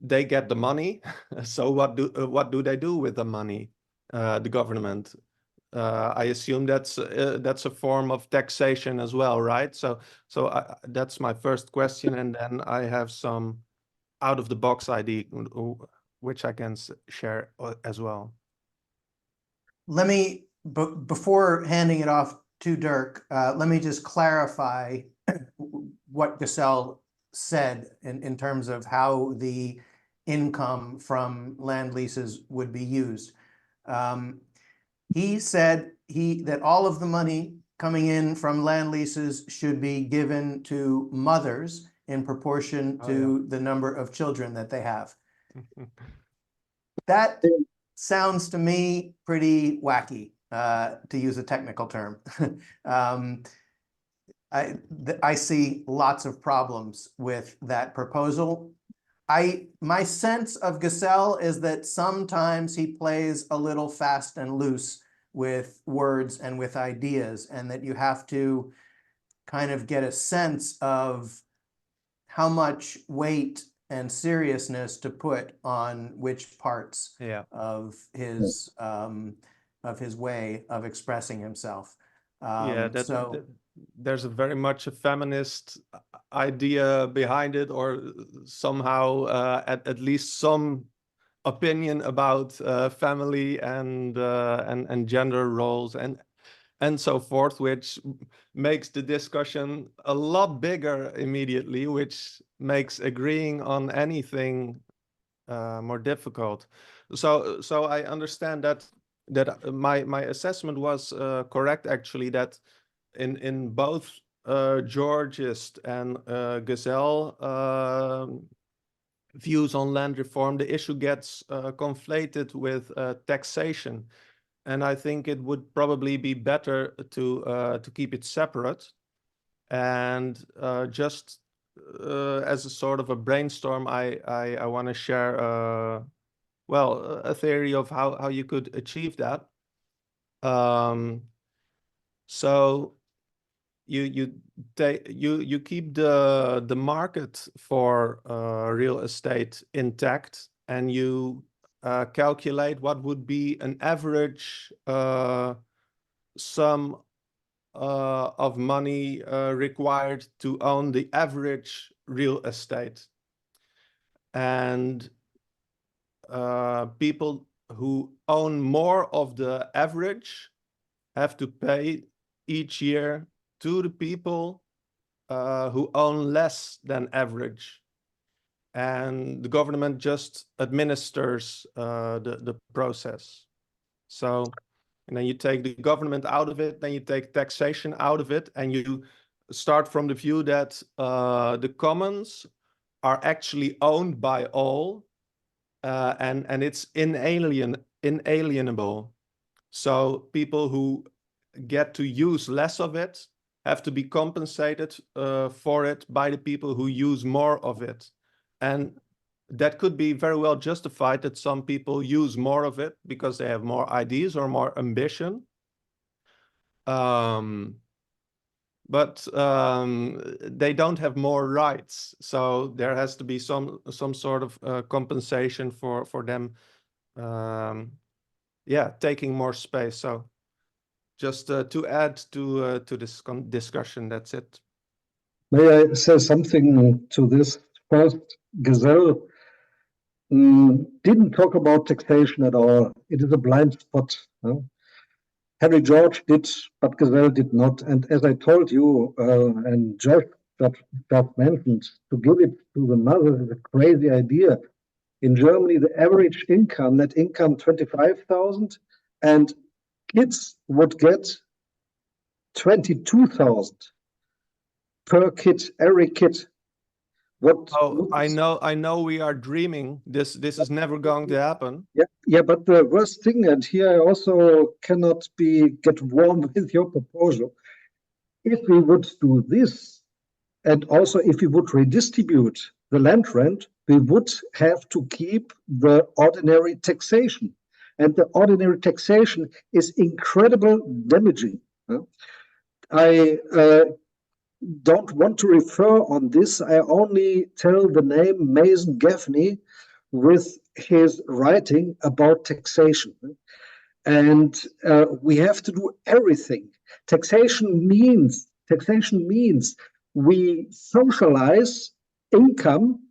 they get the money. So what do they do with the money? The government. I assume that's a form of taxation as well, right? So that's my first question, and then I have some out of the box idea which I can share as well. Let me, before handing it off to Dirk, let me just clarify what Gesell said in terms of how the income from land leases would be used. He said that all of the money coming in from land leases should be given to mothers in proportion to the number of children that they have. That sounds to me pretty wacky, to use a technical term. I see lots of problems with that proposal. My sense of Gesell is that sometimes he plays a little fast and loose with words and with ideas, and that you have to kind of get a sense of how much weight and seriousness to put on which parts of his way of expressing himself. There's a very much a feminist idea behind it, or somehow at least some opinion about family and gender roles and so forth, which makes the discussion a lot bigger immediately, which makes agreeing on anything more difficult. So I understand that my assessment was correct, actually, that in both Georgist and Gesell views on land reform, the issue gets conflated with taxation. And I think it would probably be better to keep it separate. And just as a sort of a brainstorm, I want to share a theory of how you could achieve that. So you keep the market for real estate intact, and you calculate what would be an average sum of money required to own the average real estate. And people who own more of the average have to pay each year to the people who own less than average. And the government just administers the process. So, and then you take the government out of it, then you take taxation out of it, and you start from the view that the commons are actually owned by all, and it's inalienable. So people who get to use less of it have to be compensated for it by the people who use more of it. And that could be very well justified, that some people use more of it because they have more ideas or more ambition. But they don't have more rights. So there has to be some sort of compensation for them, taking more space. So just to add to this discussion, that's it. May I say something to this? First, Gesell didn't talk about taxation at all. It is a blind spot. Henry George did, but Gesell did not. And as I told you, and Josh just mentioned, to give it to the mothers is a crazy idea. In Germany, the average income, net income, 25,000, and kids would get 22,000 per kid, every kid. Oh, I know we are dreaming. This is never going to happen. Yeah, but the worst thing, and here I also cannot get warm with your proposal. If we would do this, and also if we would redistribute the land rent, we would have to keep the ordinary taxation. And the ordinary taxation is incredibly damaging. I don't want to refer on this. I only tell the name Mason Gaffney with his writing about taxation. And we have to do everything. Taxation means we socialize income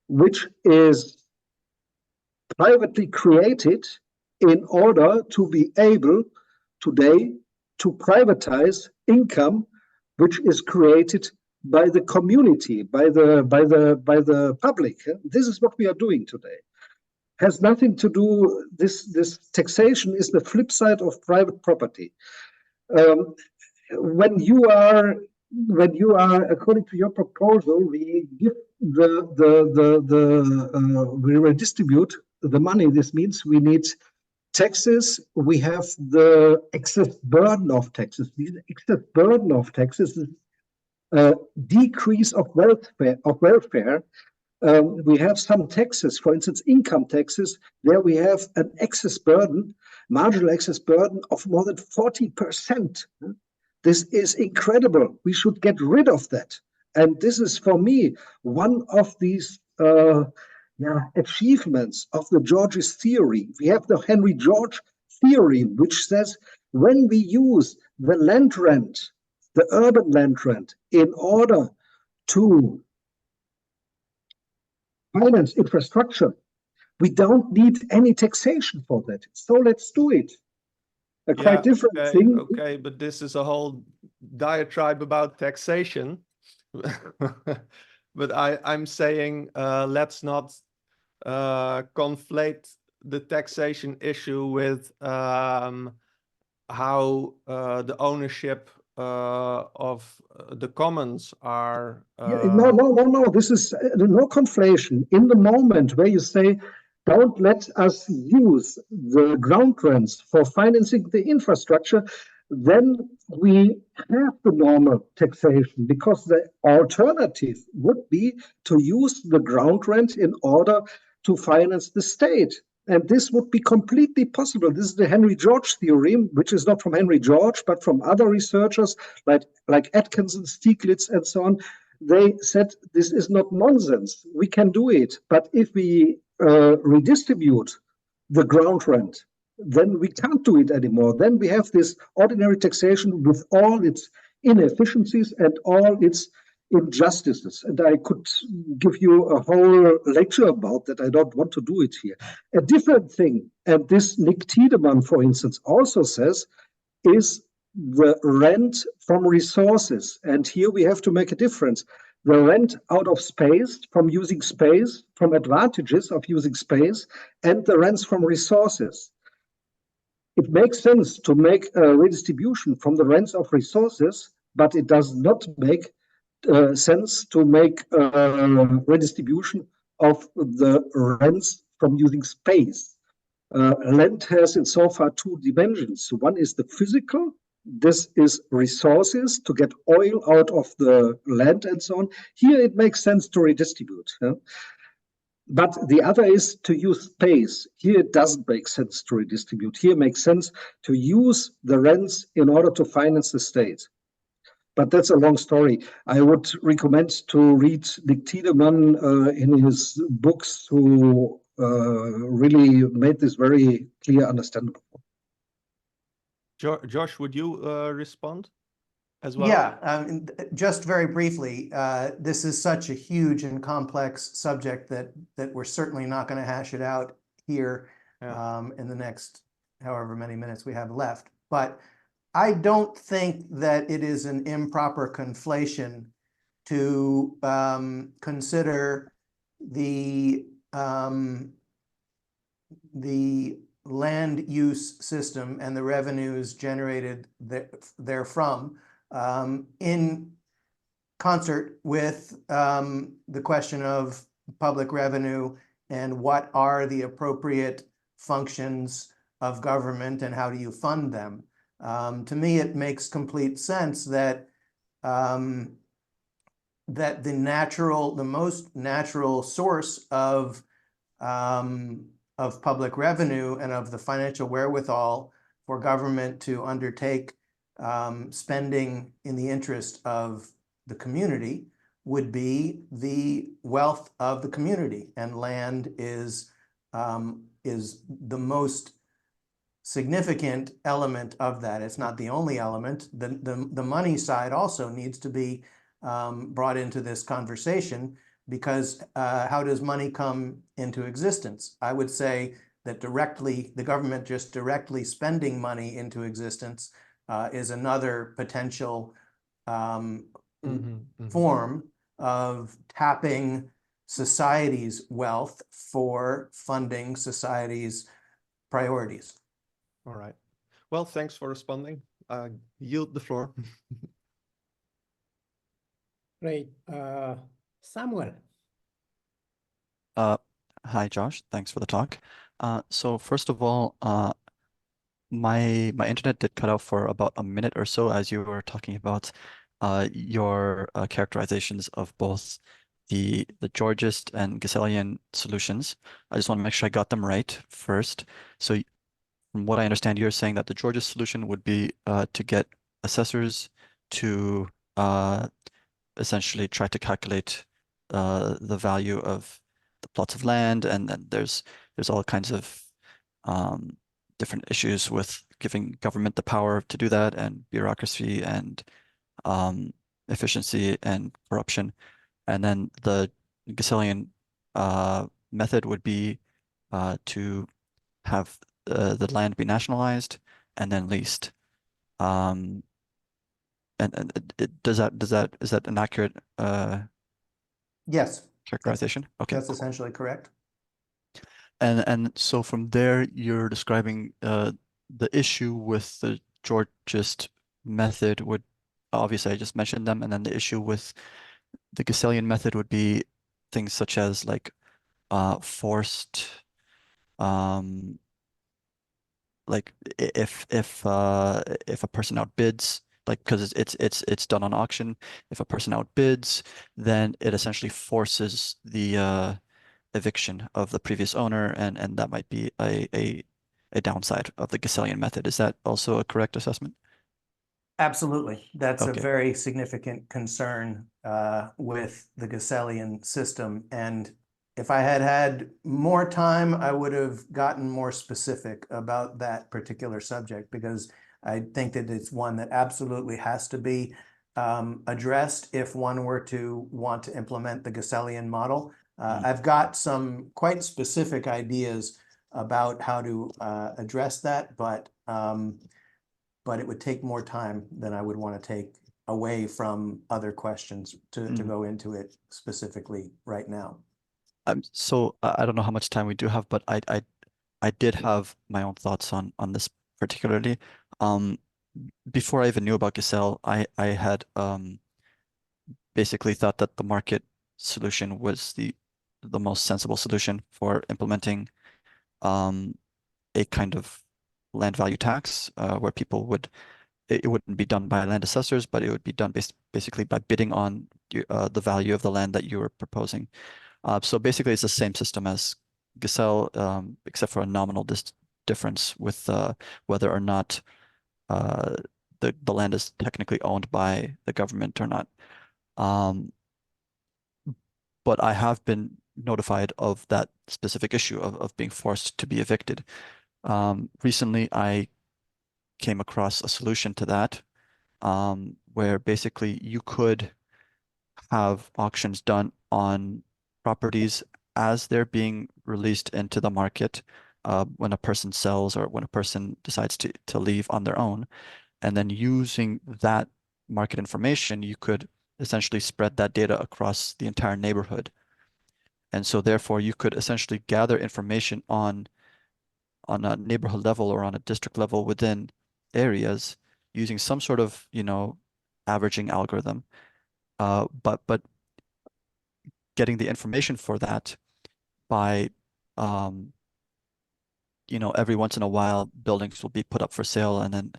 which is privately created in order to be able today to privatize income which is created by the community, by the public. This is what we are doing today. Has nothing to do. This taxation is the flip side of private property. When you are, according to your proposal, we give we redistribute the money. This means we need taxes. We have the excess burden of taxes. The excess burden of taxes is a decrease of welfare. We have some taxes, for instance, income taxes. There we have an excess burden, marginal excess burden of more than 40%. This is incredible. We should get rid of that. And this is, for me, one of these achievements of the George's theory. We have the Henry George theory, which says when we use the land rent, the urban land rent, in order to finance infrastructure, we don't need any taxation for that. So let's do it. A quite different thing. Okay, but this is a whole diatribe about taxation. But I'm saying let's not conflate the taxation issue with how the ownership of the commons are. No. This is no conflation. In the moment where you say, don't let us use the ground rents for financing the infrastructure, then we have the normal taxation, because the alternative would be to use the ground rent in order to finance the state. And this would be completely possible. This is the Henry George theorem, which is not from Henry George, but from other researchers like Atkinson, Stieglitz, and so on. They said this is not nonsense. We can do it. But if we redistribute the ground rent, then we can't do it anymore. Then we have this ordinary taxation with all its inefficiencies and all its injustices. And I could give you a whole lecture about that. I don't want to do it here. A different thing, and this Nick Tiedemann, for instance, also says, is the rent from resources. And here we have to make a difference. The rent out of space, from using space, from advantages of using space, and the rents from resources. It makes sense to make a redistribution from the rents of resources, but it does not make sense to make redistribution of the rents from using space. Land has in so far two dimensions. One is the physical. This is resources to get oil out of the land and so on. Here it makes sense to redistribute. But the other is to use space. Here it doesn't make sense to redistribute. Here it makes sense to use the rents in order to finance the state. But that's a long story. I would recommend to read Nick Tiedemann in his books, who really made this very clear, understandable. Josh, would you respond? as well? Yeah, just very briefly, this is such a huge and complex subject that we're certainly not going to hash it out here in the next however many minutes we have left. But I don't think that it is an improper conflation to consider the land use system and the revenues generated therefrom in concert with the question of public revenue and what are the appropriate functions of government and how do you fund them. To me, it makes complete sense that that the most natural source of public revenue and of the financial wherewithal for government to undertake spending in the interest of the community would be the wealth of the community, and land is the most significant element of that. It's not the only element. The money side also needs to be brought into this conversation, because how does money come into existence? I would say that the government just directly spending money into existence is another potential form of tapping society's wealth for funding society's priorities. All right. Well, thanks for responding. Yield the floor. Great. Samuel. Hi, Josh. Thanks for the talk. So first of all, my internet did cut out for about a minute or so as you were talking about your characterizations of both the Georgist and Gessellian solutions. I just want to make sure I got them right first. So from what I understand, you're saying that the Georgist solution would be to get assessors to essentially try to calculate the value of the plots of land, and then there's all kinds of different issues with giving government the power to do that, and bureaucracy and efficiency and corruption. And then the Gessellian method would be to have the land be nationalized and then leased. And is that an accurate Yes, characterization? Okay, that's cool. essentially correct. And so from there, you're describing the issue with the Georgist method would, obviously I just mentioned them, and then the issue with the Gessellian method would be things such as like forced, like if a person outbids, like because it's done on auction, if a person outbids, then it essentially forces the eviction of the previous owner, and that might be a downside of the Gessellian method. Is that also a correct assessment? Absolutely. That's a Okay. very significant concern with the Gessellian system. And if I had had more time, I would have gotten more specific about that particular subject, because I think that it's one that absolutely has to be addressed if one were to want to implement the Gessellian model. I've got some quite specific ideas about how to address that, but it would take more time than I would want to take away from other questions to go into it specifically right now. So I don't know how much time we do have, but I did have my own thoughts on this particularly. Before I even knew about Gesell, I had basically thought that the market solution was the most sensible solution for implementing a kind of land value tax where people it wouldn't be done by land assessors, but it would be done basically by bidding on the value of the land that you were proposing. So basically, it's the same system as Gesell, except for a nominal difference with whether or not the land is technically owned by the government or not. But I have been notified of that specific issue of being forced to be evicted. Recently, I came across a solution to that, where basically you could have auctions done on properties as they're being released into the market, when a person sells or when a person decides to leave on their own. And then using that market information, you could essentially spread that data across the entire neighborhood. And so therefore you could essentially gather information on a neighborhood level or on a district level within areas using some sort of, averaging algorithm. But getting the information for that by, every once in a while, buildings will be put up for sale and then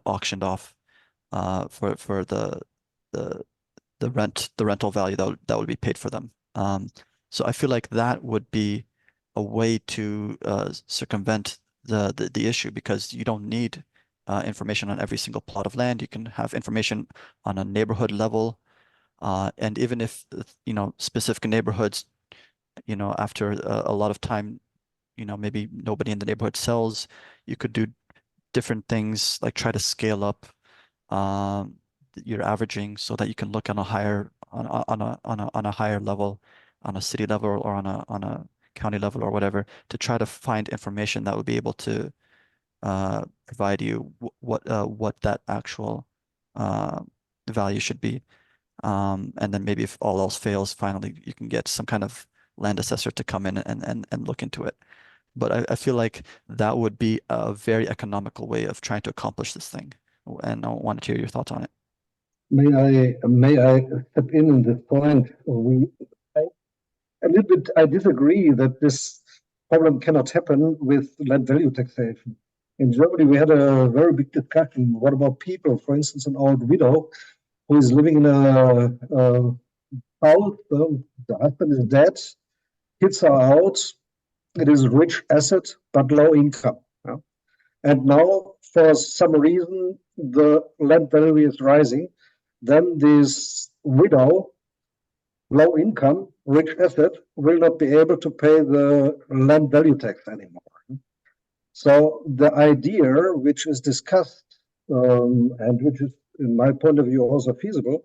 auctioned off for the rental value that would be paid for them. So I feel like that would be a way to circumvent the issue, because you don't need information on every single plot of land. You can have information on a neighborhood level, and even if specific neighborhoods, after a lot of time, maybe nobody in the neighborhood sells, you could do different things like try to scale up your averaging so that you can look on a higher higher level, on a city level or on a county level or whatever, to try to find information that would be able to provide you what that actual value should be. And then maybe if all else fails, finally you can get some kind of land assessor to come in and look into it. But I feel like that would be a very economical way of trying to accomplish this thing. And I wanted to hear your thoughts on it. May I step in this point? A little bit, I disagree that this problem cannot happen with land value taxation. In Germany, we had a very big discussion. What about people, for instance, an old widow who is living in a house, the husband is dead, kids are out, it is a rich asset, but low income. Yeah? And now, for some reason, the land value is rising. Then this widow, low income, rich asset, will not be able to pay the land value tax anymore. So the idea which is discussed, and which is, in my point of view, also feasible,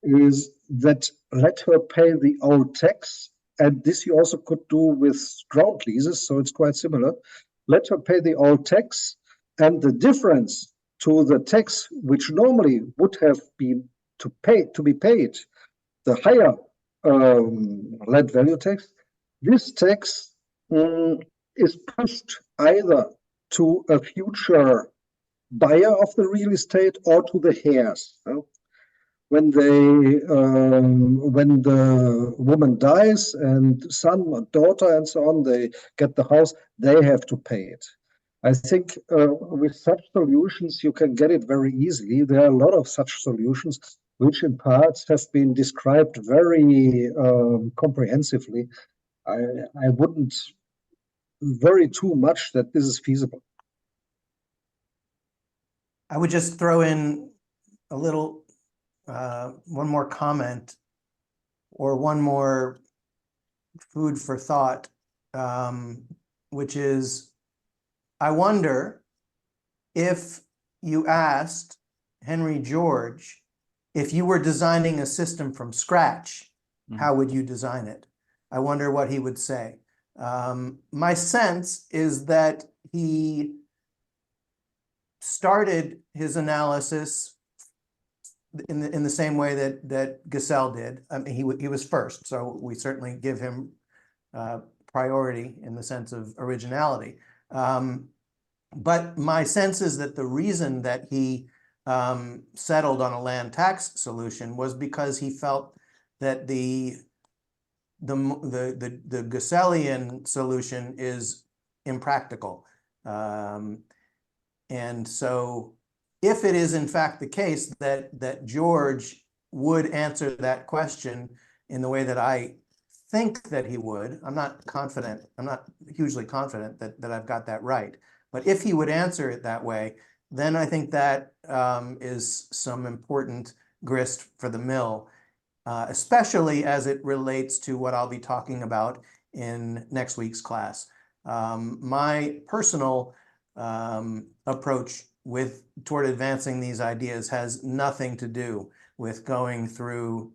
is that let her pay the old tax, and this you also could do with ground leases, so it's quite similar. Let her pay the old tax, and the difference to the tax which normally would have been to be paid, the higher land value tax, this tax is pushed either to a future buyer of the real estate or to the heirs. When the woman dies and son or daughter and so on, they get the house, they have to pay it. I think with such solutions, you can get it very easily. There are a lot of such solutions, which in parts have been described very comprehensively. I wouldn't worry too much that this is feasible. I would just throw in a little, one more comment or one more food for thought, which is, I wonder if you asked Henry George, if you were designing a system from scratch, how would you design it? I wonder what he would say. My sense is that he started his analysis in the same way that Gesell did. I mean, he was first, so we certainly give him priority in the sense of originality. But my sense is that the reason that he settled on a land tax solution was because he felt that the Gesellian solution is impractical. And so if it is in fact the case that George would answer that question in the way that I think that he would, I'm not confident, I'm not hugely confident that I've got that right. But if he would answer it that way, then I think that is some important grist for the mill, especially as it relates to what I'll be talking about in next week's class. My personal approach toward advancing these ideas has nothing to do with going through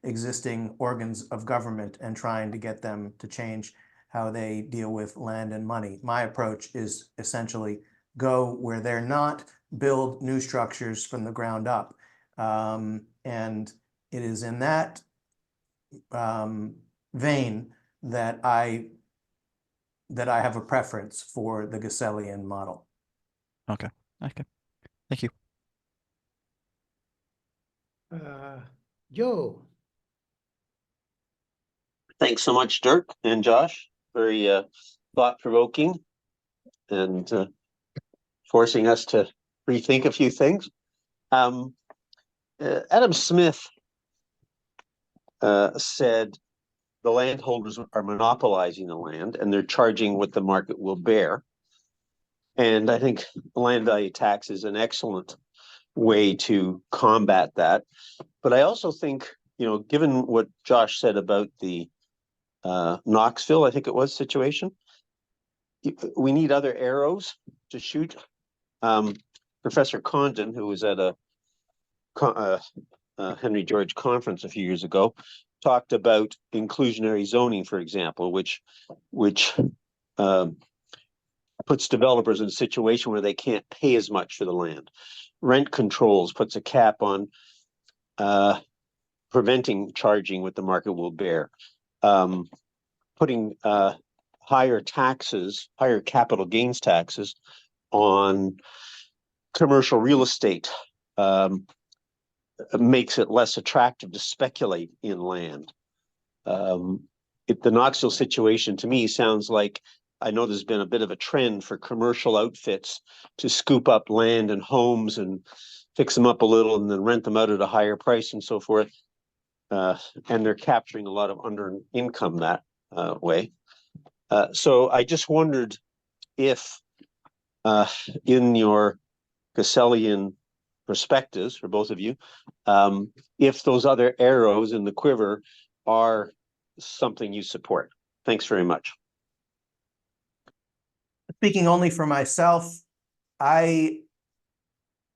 existing organs of government and trying to get them to change how they deal with land and money. My approach is essentially go where they're not, build new structures from the ground up. And it is in that vein that I have a preference for the Gessellian model. Okay. Thank you. Joe. Thanks so much, Dirk and Josh. Very thought-provoking and forcing us to rethink a few things. Adam Smith said the landholders are monopolizing the land and they're charging what the market will bear. And I think the land value tax is an excellent way to combat that. But I also think, given what Josh said about the Knoxville, I think it was, situation, we need other arrows to shoot. Professor Condon, who was at a Henry George conference a few years ago, talked about inclusionary zoning, for example, which puts developers in a situation where they can't pay as much for the land. Rent controls puts a cap on preventing charging what the market will bear. Putting higher taxes, higher capital gains taxes on commercial real estate makes it less attractive to speculate in land. The Knoxville situation to me sounds like, I know there's been a bit of a trend for commercial outfits to scoop up land and homes and fix them up a little and then rent them out at a higher price and so forth. And they're capturing a lot of under income that way. So I just wondered if in your Gessellian perspectives for both of you, if those other arrows in the quiver are something you support. Thanks very much. Speaking only for myself, I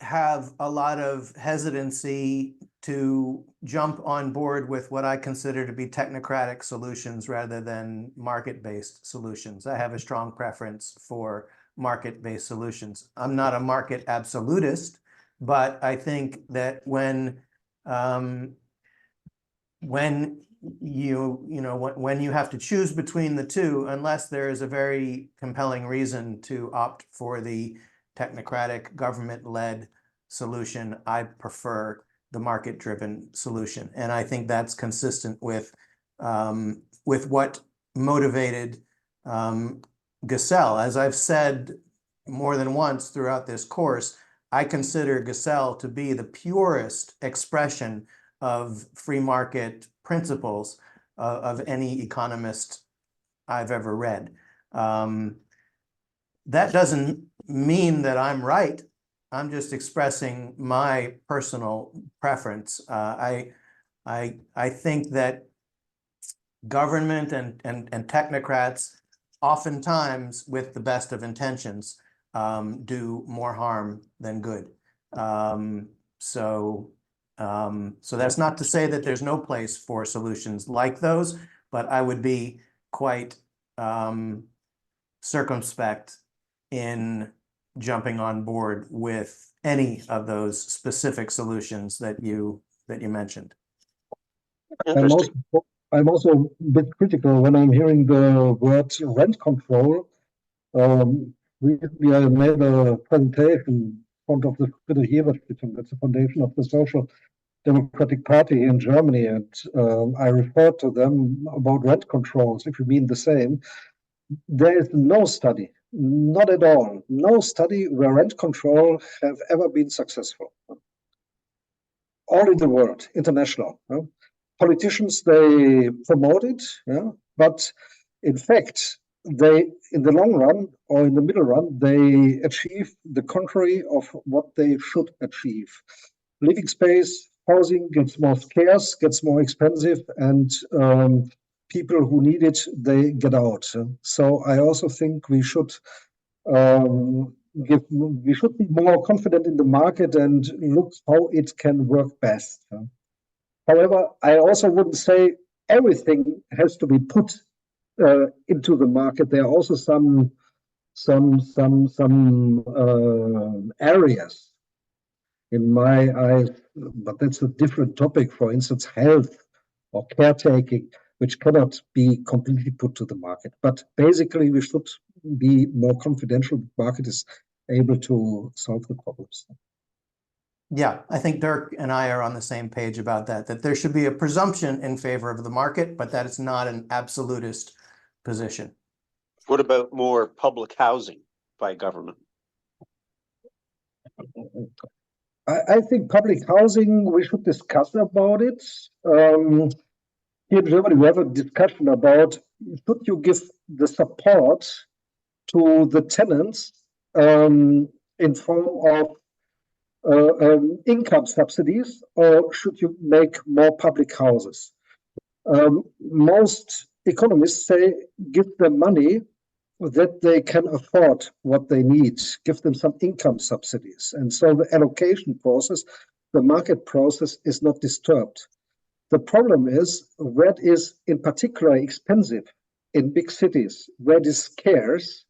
have a lot of hesitancy to jump on board with what I consider to be technocratic solutions rather than market-based solutions. I have a strong preference for market-based solutions. I'm not a market absolutist, but I think that when you have to choose between the two, unless there is a very compelling reason to opt for the technocratic government-led solution, I prefer the market-driven solution. And I think that's consistent with what motivated Gesell. As I've said more than once throughout this course, I consider Gesell to be the purest expression of free market principles of any economist I've ever read. That doesn't mean that I'm right. I'm just expressing my personal preference. I think that government and technocrats, oftentimes with the best of intentions, do more harm than good. So that's not to say that there's no place for solutions like those, but I would be quite circumspect in jumping on board with any of those specific solutions that you mentioned. I'm also a bit critical when I'm hearing the word rent control. Recently, I made a presentation in front of the Friedrich-Ebert-Stiftung. That's the foundation of the Social Democratic Party in Germany, and I referred to them about rent controls, if you mean the same. There is no study, not at all, no study where rent control have ever been successful. All in the world, international. Politicians, they promote it, but in fact, they, in the long run or in the middle run, they achieve the contrary of what they should achieve. Living space, housing gets more scarce, gets more expensive, and people who need it, they get out. So I also think we should we should be more confident in the market and look how it can work best. However, I also wouldn't say everything has to be put into the market. There are also some areas in my eyes, but that's a different topic. For instance, health or caretaking, which cannot be completely put to the market. But basically, we should be more confidential. The market is able to solve the problems. Yeah, I think Dirk and I are on the same page about that, that there should be a presumption in favor of the market, but that it's not an absolutist position. What about more public housing by government? I think public housing, we should discuss about it. Here in Germany, we have a discussion about should you give the support to the tenants in form of income subsidies, or should you make more public houses? Most economists say give them money that they can afford what they need, give them some income subsidies. And so the allocation process, the market process is not disturbed. The problem is rent is in particular expensive in big cities where it is scarce.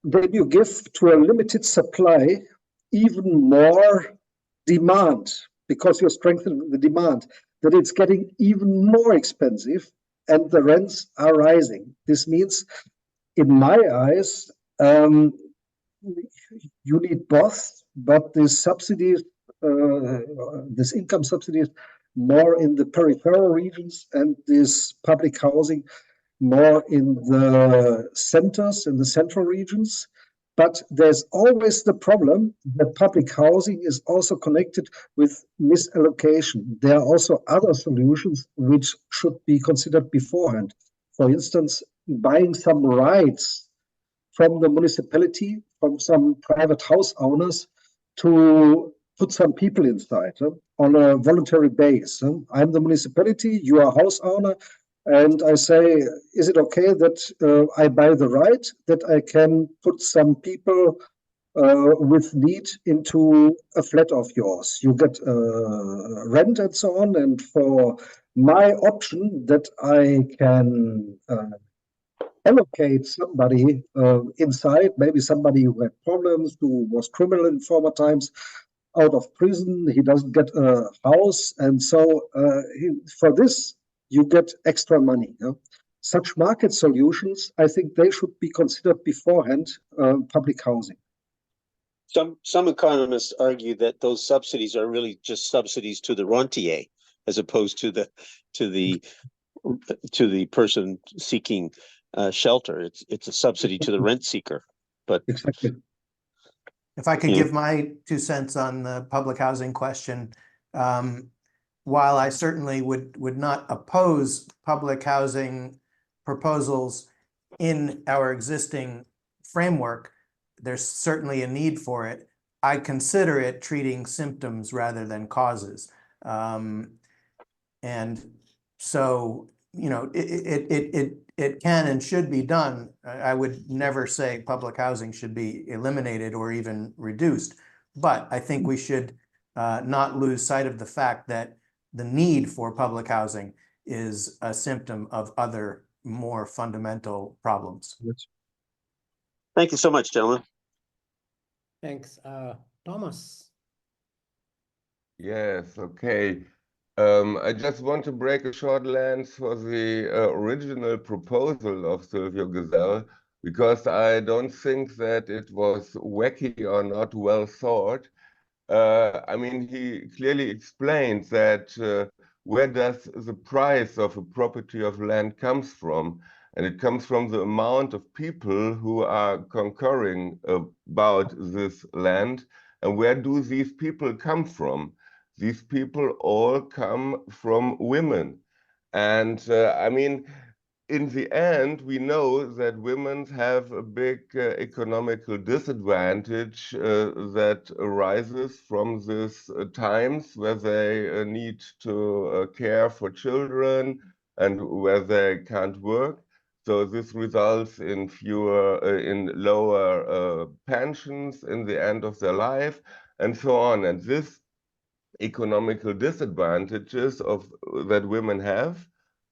Then you give to a limited supply even more demand because you're strengthening the demand, that it's getting even more expensive and the rents are rising. This means, in my eyes, you need both, but these subsidies, this income subsidies, more in the peripheral regions and this public housing more in the centers, in the central regions. But there's always the problem that public housing is also connected with misallocation. There are also other solutions which should be considered beforehand. For instance, buying some rights from the municipality, from some private house owners to put some people inside on a voluntary base. I'm the municipality, you are a house owner, and I say, is it okay that I buy the right that I can put some people with need into a flat of yours? You get rent and so on. And for my option that I can allocate somebody inside, maybe somebody who had problems, who was criminal in former times, out of prison, he doesn't get a house. And so for this, you get extra money. Such market solutions, I think they should be considered beforehand, public housing. Some economists argue that those subsidies are really just subsidies to the rentier, as opposed to the person seeking shelter. It's a subsidy to the rent seeker. But exactly. If I could give my 2 cents on the public housing question, while I certainly would not oppose public housing proposals in our existing framework, there's certainly a need for it. I consider it treating symptoms rather than causes. And so, you know, it can and should be done. I would never say public housing should be eliminated or even reduced, but I think we should not lose sight of the fact that the need for public housing is a symptom of other more fundamental problems. thank you so much, gentlemen. Thanks. Thomas. Yes, okay. I just want to break a short lance for the original proposal of Silvio Gesell, because I don't think that it was wacky or not well thought. I mean, he clearly explains that where does the price of a property of land comes from? And it comes from the amount of people who are concurring about this land. And where do these people come from? These people all come from women. And I mean, in the end, we know that women have a big economical disadvantage that arises from these times where they need to care for children and where they can't work. So this results in in lower pensions in the end of their life, and so on. And this economical disadvantages that women have,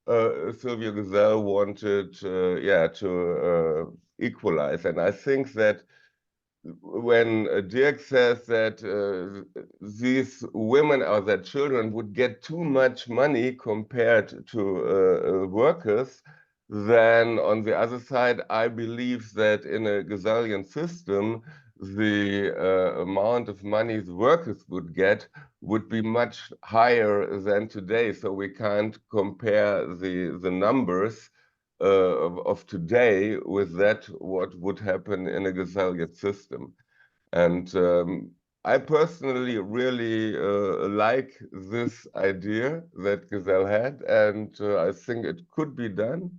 Silvio Gesell wanted, to equalize. And I think that when Dirk says that these women or their children would get too much money compared to workers, then on the other side, I believe that in a Gesellian system, the amount of money the workers would get would be much higher than today. So we can't compare the numbers of today with that what would happen in a Gesellian system. And I personally really like this idea that Gesell had, and I think it could be done.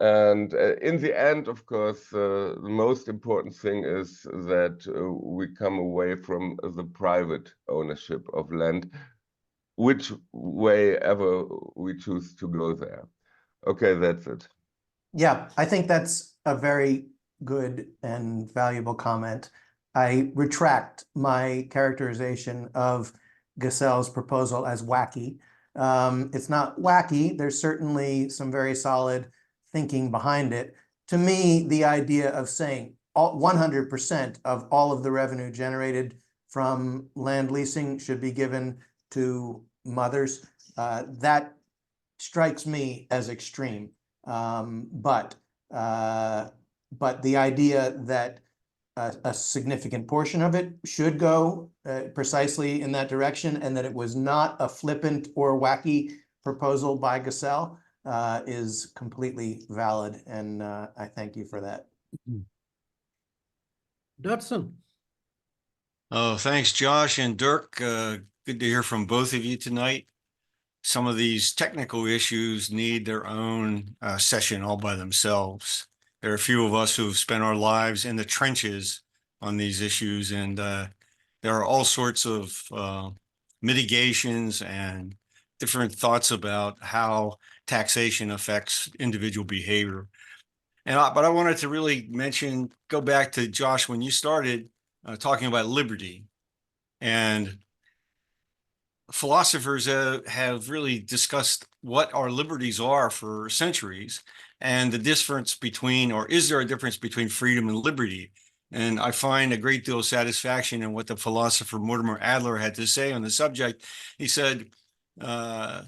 And in the end, of course, the most important thing is that we come away from the private ownership of land, which way ever we choose to go there. Okay, that's it. Yeah, I think that's a very good and valuable comment. I retract my characterization of Gesell's proposal as wacky. It's not wacky. There's certainly some very solid thinking behind it. To me, the idea of saying 100% of all of the revenue generated from land leasing should be given to mothers, that strikes me as extreme. But the idea that a significant portion of it should go precisely in that direction, and that it was not a flippant or wacky proposal by Gesell is completely valid, and I thank you for that. Dodson. Oh, thanks, Josh and Dirk. Good to hear from both of you tonight. Some of these technical issues need their own session all by themselves. There are a few of us who have spent our lives in the trenches on these issues, and there are all sorts of mitigations and different thoughts about how taxation affects individual behavior. But I wanted to really go back to Josh, when you started talking about liberty. And philosophers have really discussed what our liberties are for centuries, and the difference between, or is there a difference between freedom and liberty? And I find a great deal of satisfaction in what the philosopher Mortimer Adler had to say on the subject. He said,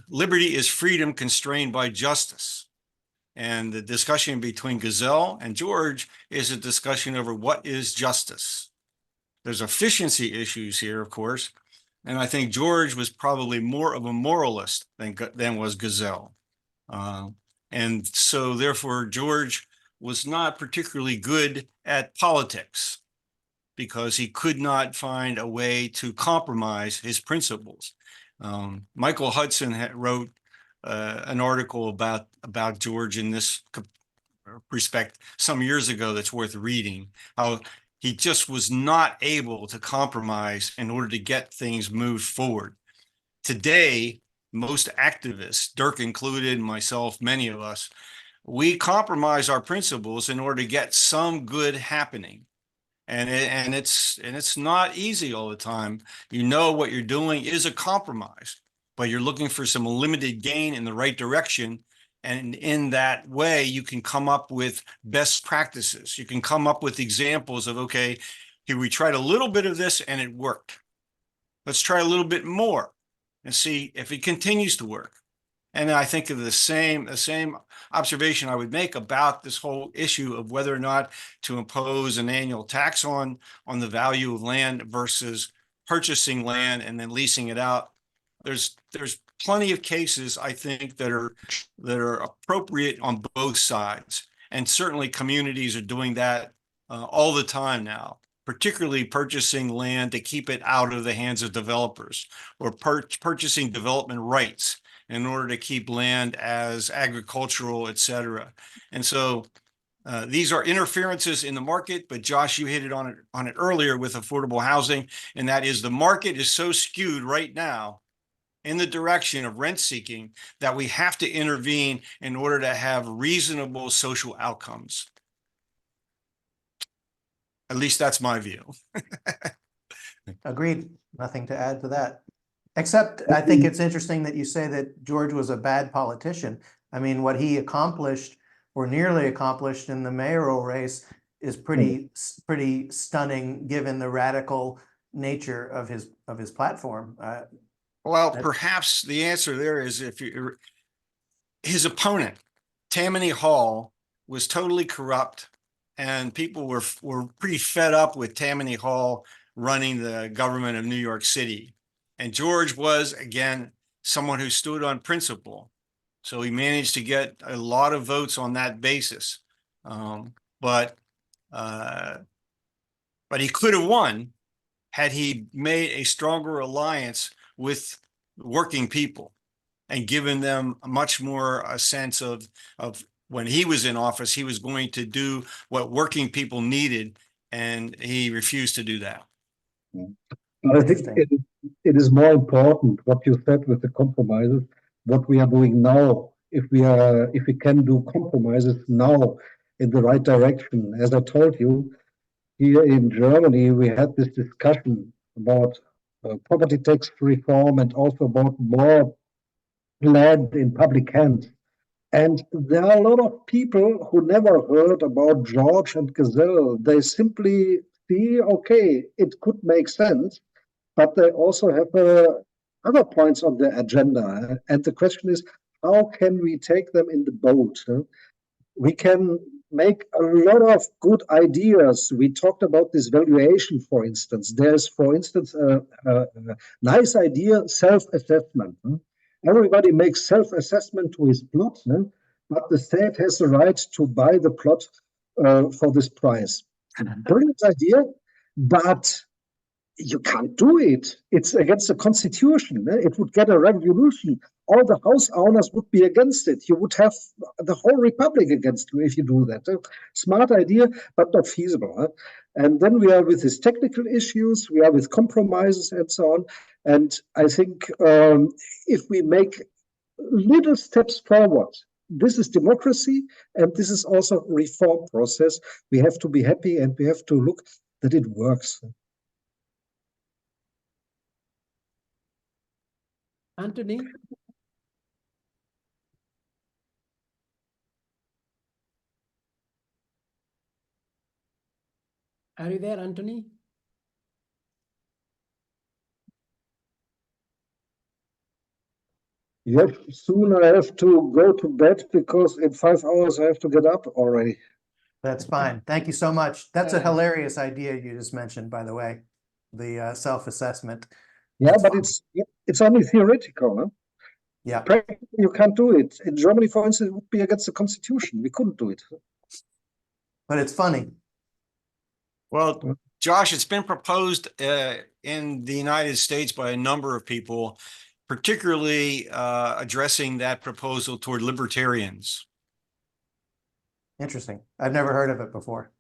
liberty is freedom constrained by justice. And the discussion between Gesell and George is a discussion over what is justice. There's efficiency issues here, of course. And I think George was probably more of a moralist than was Gesell. And so therefore, George was not particularly good at politics because he could not find a way to compromise his principles. Michael Hudson wrote an article about George in this respect some years ago that's worth reading, how he just was not able to compromise in order to get things moved forward. Today, most activists, Dirk included, myself, many of us, we compromise our principles in order to get some good happening. And it's not easy all the time. You know what you're doing is a compromise, but you're looking for some limited gain in the right direction. And in that way, you can come up with best practices. You can come up with examples of, okay, here we tried a little bit of this and it worked. Let's try a little bit more and see if it continues to work. And I think of the same observation I would make about this whole issue of whether or not to impose an annual tax on the value of land versus purchasing land and then leasing it out. There's plenty of cases, I think, that are appropriate on both sides. And certainly communities are doing that all the time now, particularly purchasing land to keep it out of the hands of developers, or purchasing development rights in order to keep land as agricultural, et cetera. And so these are interferences in the market, but Josh, you hit it on it earlier with affordable housing, and that is the market is so skewed right now in the direction of rent seeking that we have to intervene in order to have reasonable social outcomes. At least that's my view. Agreed. Nothing to add to that. Except I think it's interesting that you say that George was a bad politician. I mean, what he accomplished or nearly accomplished in the mayoral race is pretty stunning given the radical nature of his platform. Well, perhaps the answer there is his opponent, Tammany Hall, was totally corrupt, and people were pretty fed up with Tammany Hall running the government of New York City. And George was, again, someone who stood on principle. So he managed to get a lot of votes on that basis. But he could have won had he made a stronger alliance with working people and given them much more a sense of when he was in office, he was going to do what working people needed, and he refused to do that. But I think it is more important what you said with the compromises, what we are doing now. If we can do compromises now in the right direction. As I told you, here in Germany, we had this discussion about property tax reform and also about more land in public hands. And there are a lot of people who never heard about George and Gesell. They simply see, okay, it could make sense, but they also have other points on the agenda. And the question is, how can we take them in the boat? We can make a lot of good ideas. We talked about this valuation, for instance. There's, for instance, a nice idea, self-assessment. Everybody makes self-assessment to his plot, but the state has the right to buy the plot for this price. Brilliant idea, but you can't do it. It's against the constitution. It would get a revolution. All the house owners would be against it. You would have the whole republic against you if you do that. Smart idea, but not feasible. And then we are with these technical issues, we are with compromises and so on. And I think if we make little steps forward, this is democracy, and this is also reform process. We have to be happy, and we have to look that it works. Anthony? Are you there, Anthony? Yes, soon I have to go to bed because in 5 hours I have to get up already. That's fine. Thank you so much. That's a hilarious idea you just mentioned, by the way, the self-assessment. Yeah, but it's only theoretical. Huh? Yeah. Practically, you can't do it. In Germany, for instance, it would be against the constitution. We couldn't do it. But it's funny. Well, Josh, it's been proposed in the United States by a number of people, particularly addressing that proposal toward libertarians. Interesting. I've never heard of it before.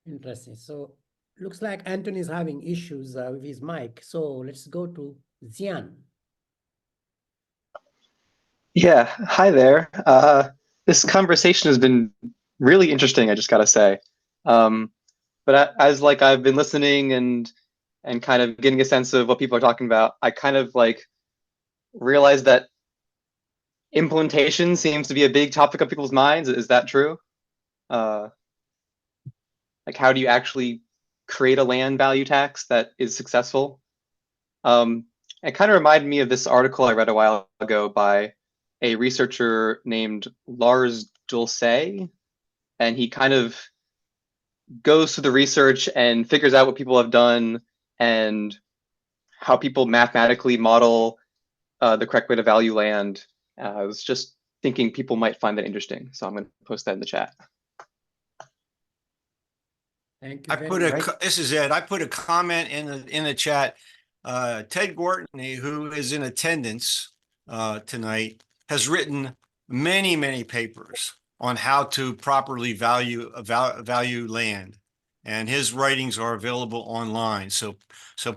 Interesting. So looks like Anthony is having issues with his mic. So let's go to Xian. Yeah, hi there. This conversation has been really interesting, I just gotta say. But as I've been listening and kind of getting a sense of what people are talking about, I kind of realized that implementation seems to be a big topic of people's minds. Is that true? How do you actually create a land value tax that is successful? It kind of reminded me of this article I read a while ago by a researcher named Lars Dulce, and he kind of goes through the research and figures out what people have done and how people mathematically model the correct way to value land. I was just thinking people might find that interesting, so I'm going to post that in the chat. Thank you. This is Ed. I put a comment in the chat. Ted Gortney, who is in attendance tonight, has written many papers on how to properly value land, and his writings are available online. So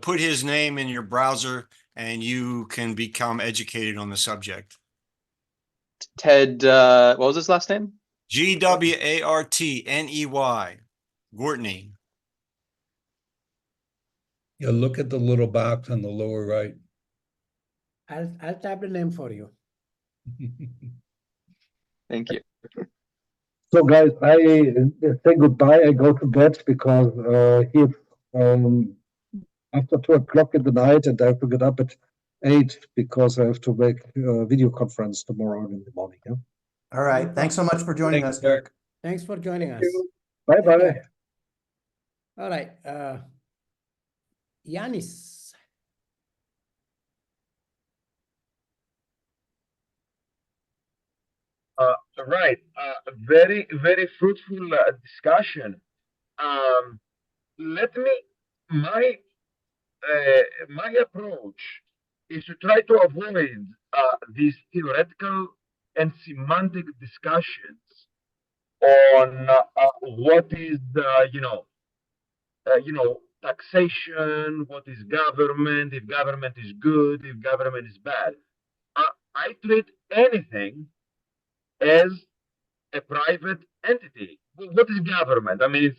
put his name in your browser and you can become educated on the subject. Ted, what was his last name? Gwartney, Gortney. Yeah, look at the little box on the lower right. I'll type the name for you. Thank you. So guys, I say goodbye. I go to bed because here after 2 o'clock in the night, and I have to get up at 8 because I have to make a video conference tomorrow in the morning. Yeah? All right. Thanks so much for joining Thanks, us, Dirk. Thanks for joining us. Bye Take bye. care. All right. Yanis. Right. Very, very fruitful discussion. Let me, my approach is to try to avoid these theoretical and semantic discussions on what is, taxation, what is government, if government is good, if government is bad. I treat anything as a private entity. What is government? I mean,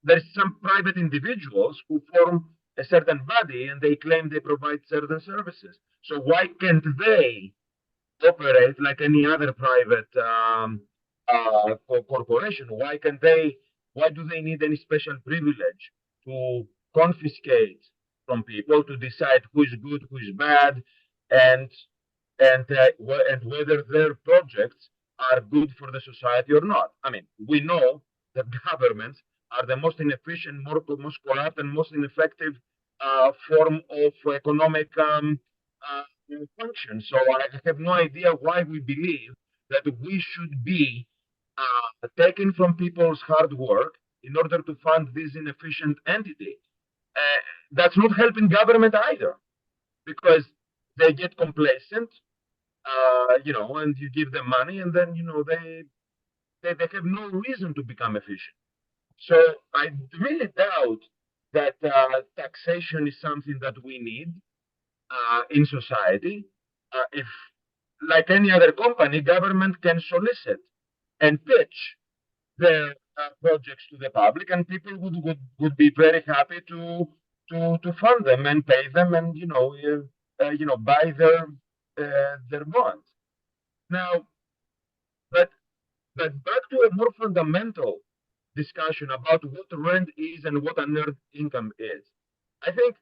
there's some private individuals who form a certain body and they claim they provide certain services. So why can't they operate like any other private corporation? Why do they need any special privilege to confiscate from people, to decide who is good, who is bad, and whether their projects are good for the society or not? I mean, we know that governments are the most inefficient, most corrupt, and most ineffective form of economic function. So I have no idea why we believe that we should be taken from people's hard work in order to fund this inefficient entity. That's not helping government either, because they get complacent, and you give them money, and then they have no reason to become efficient. So I really doubt that taxation is something that we need in society. If, like any other company, government can solicit and pitch their projects to the public, and people would be very happy to fund them and pay them, and buy their bonds. Now, but back to a more fundamental discussion about what rent is and what unearned income is. I think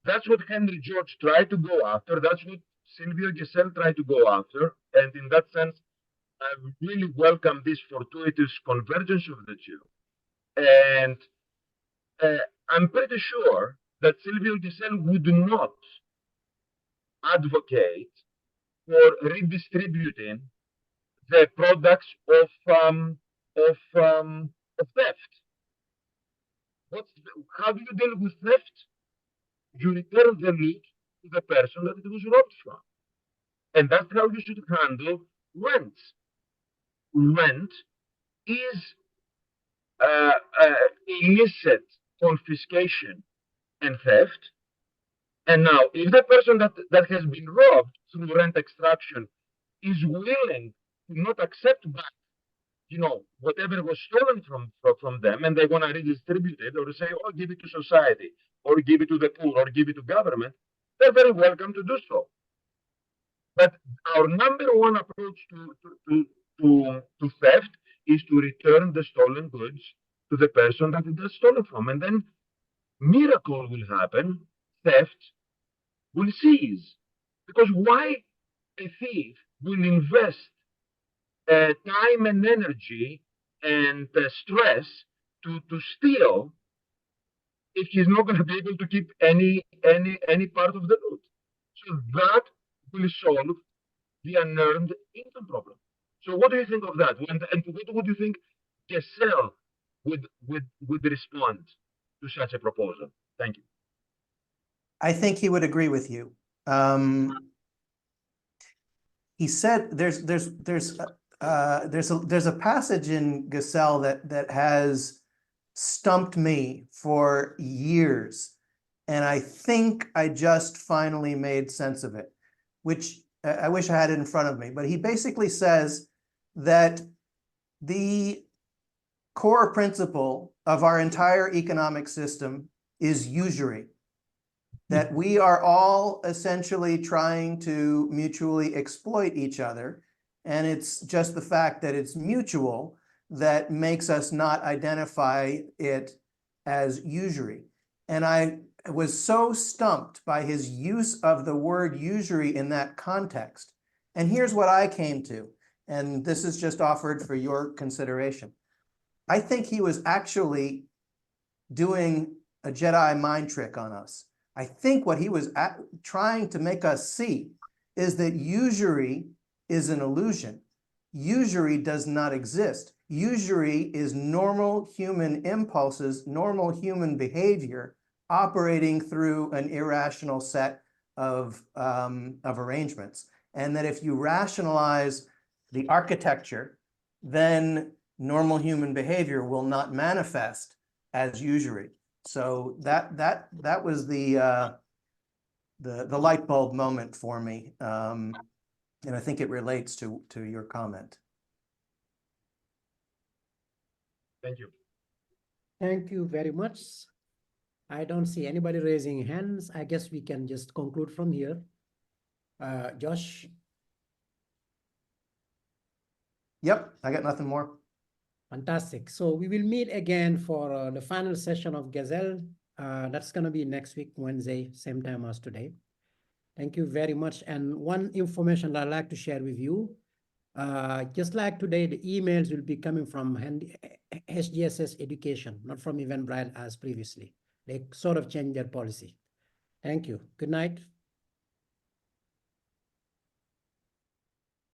that's what Henry George tried to go after. That's what Silvio Gesell tried to go after. And in that sense, I really welcome this fortuitous convergence of the two. And I'm pretty sure that Silvio Gesell would not advocate for redistributing the products of theft. How do you deal with theft? You return the loot to the person that it was robbed from. And that's how you should handle rent. Rent is illicit confiscation and theft. And now, if the person that has been robbed through rent extraction is willing to not accept back, whatever was stolen from them, and they want to redistribute it, or say, oh, give it to society, or give it to the poor, or give it to government, they're very welcome to do so. But our number one approach to theft is to return the stolen goods to the person that it is stolen from. And then miracle will happen, theft will cease. Because why a thief will invest time and energy and stress to steal if he's not going to be able to keep any part of the loot? So that will solve the unearned income problem. So what do you think of that? And what would you think Gesell would respond to such a proposal? Thank you. I think he would agree with you. He said there's a passage in Gesell that has stumped me for years, And I think I just finally made sense of it, which I wish I had it in front of me. But he basically says that the core principle of our entire economic system is usury, that we are all essentially trying to mutually exploit each other. And it's just the fact that it's mutual that makes us not identify it as usury. And I was so stumped by his use of the word usury in that context. And here's what I came to, and this is just offered for your consideration. I think he was actually doing a Jedi mind trick on us. I think what he was trying to make us see is that usury is an illusion. Usury does not exist. Usury is normal human impulses, normal human behavior operating through an irrational set of arrangements. And that if you rationalize the architecture, then normal human behavior will not manifest as usury. So that was the light bulb moment for me, and I think it relates to your comment. Thank you. Thank you very much. I don't see anybody raising hands. I guess we can just conclude from here. Josh? Yep, I got nothing more. Fantastic. So we will meet again for the final session of Gesell. That's going to be next week, Wednesday, same time as today. Thank you very much. And one information that I'd like to share with you, just like today, the emails will be coming from SGSS Education, not from Eventbrite as previously. They sort of changed their policy. Thank you. Good night.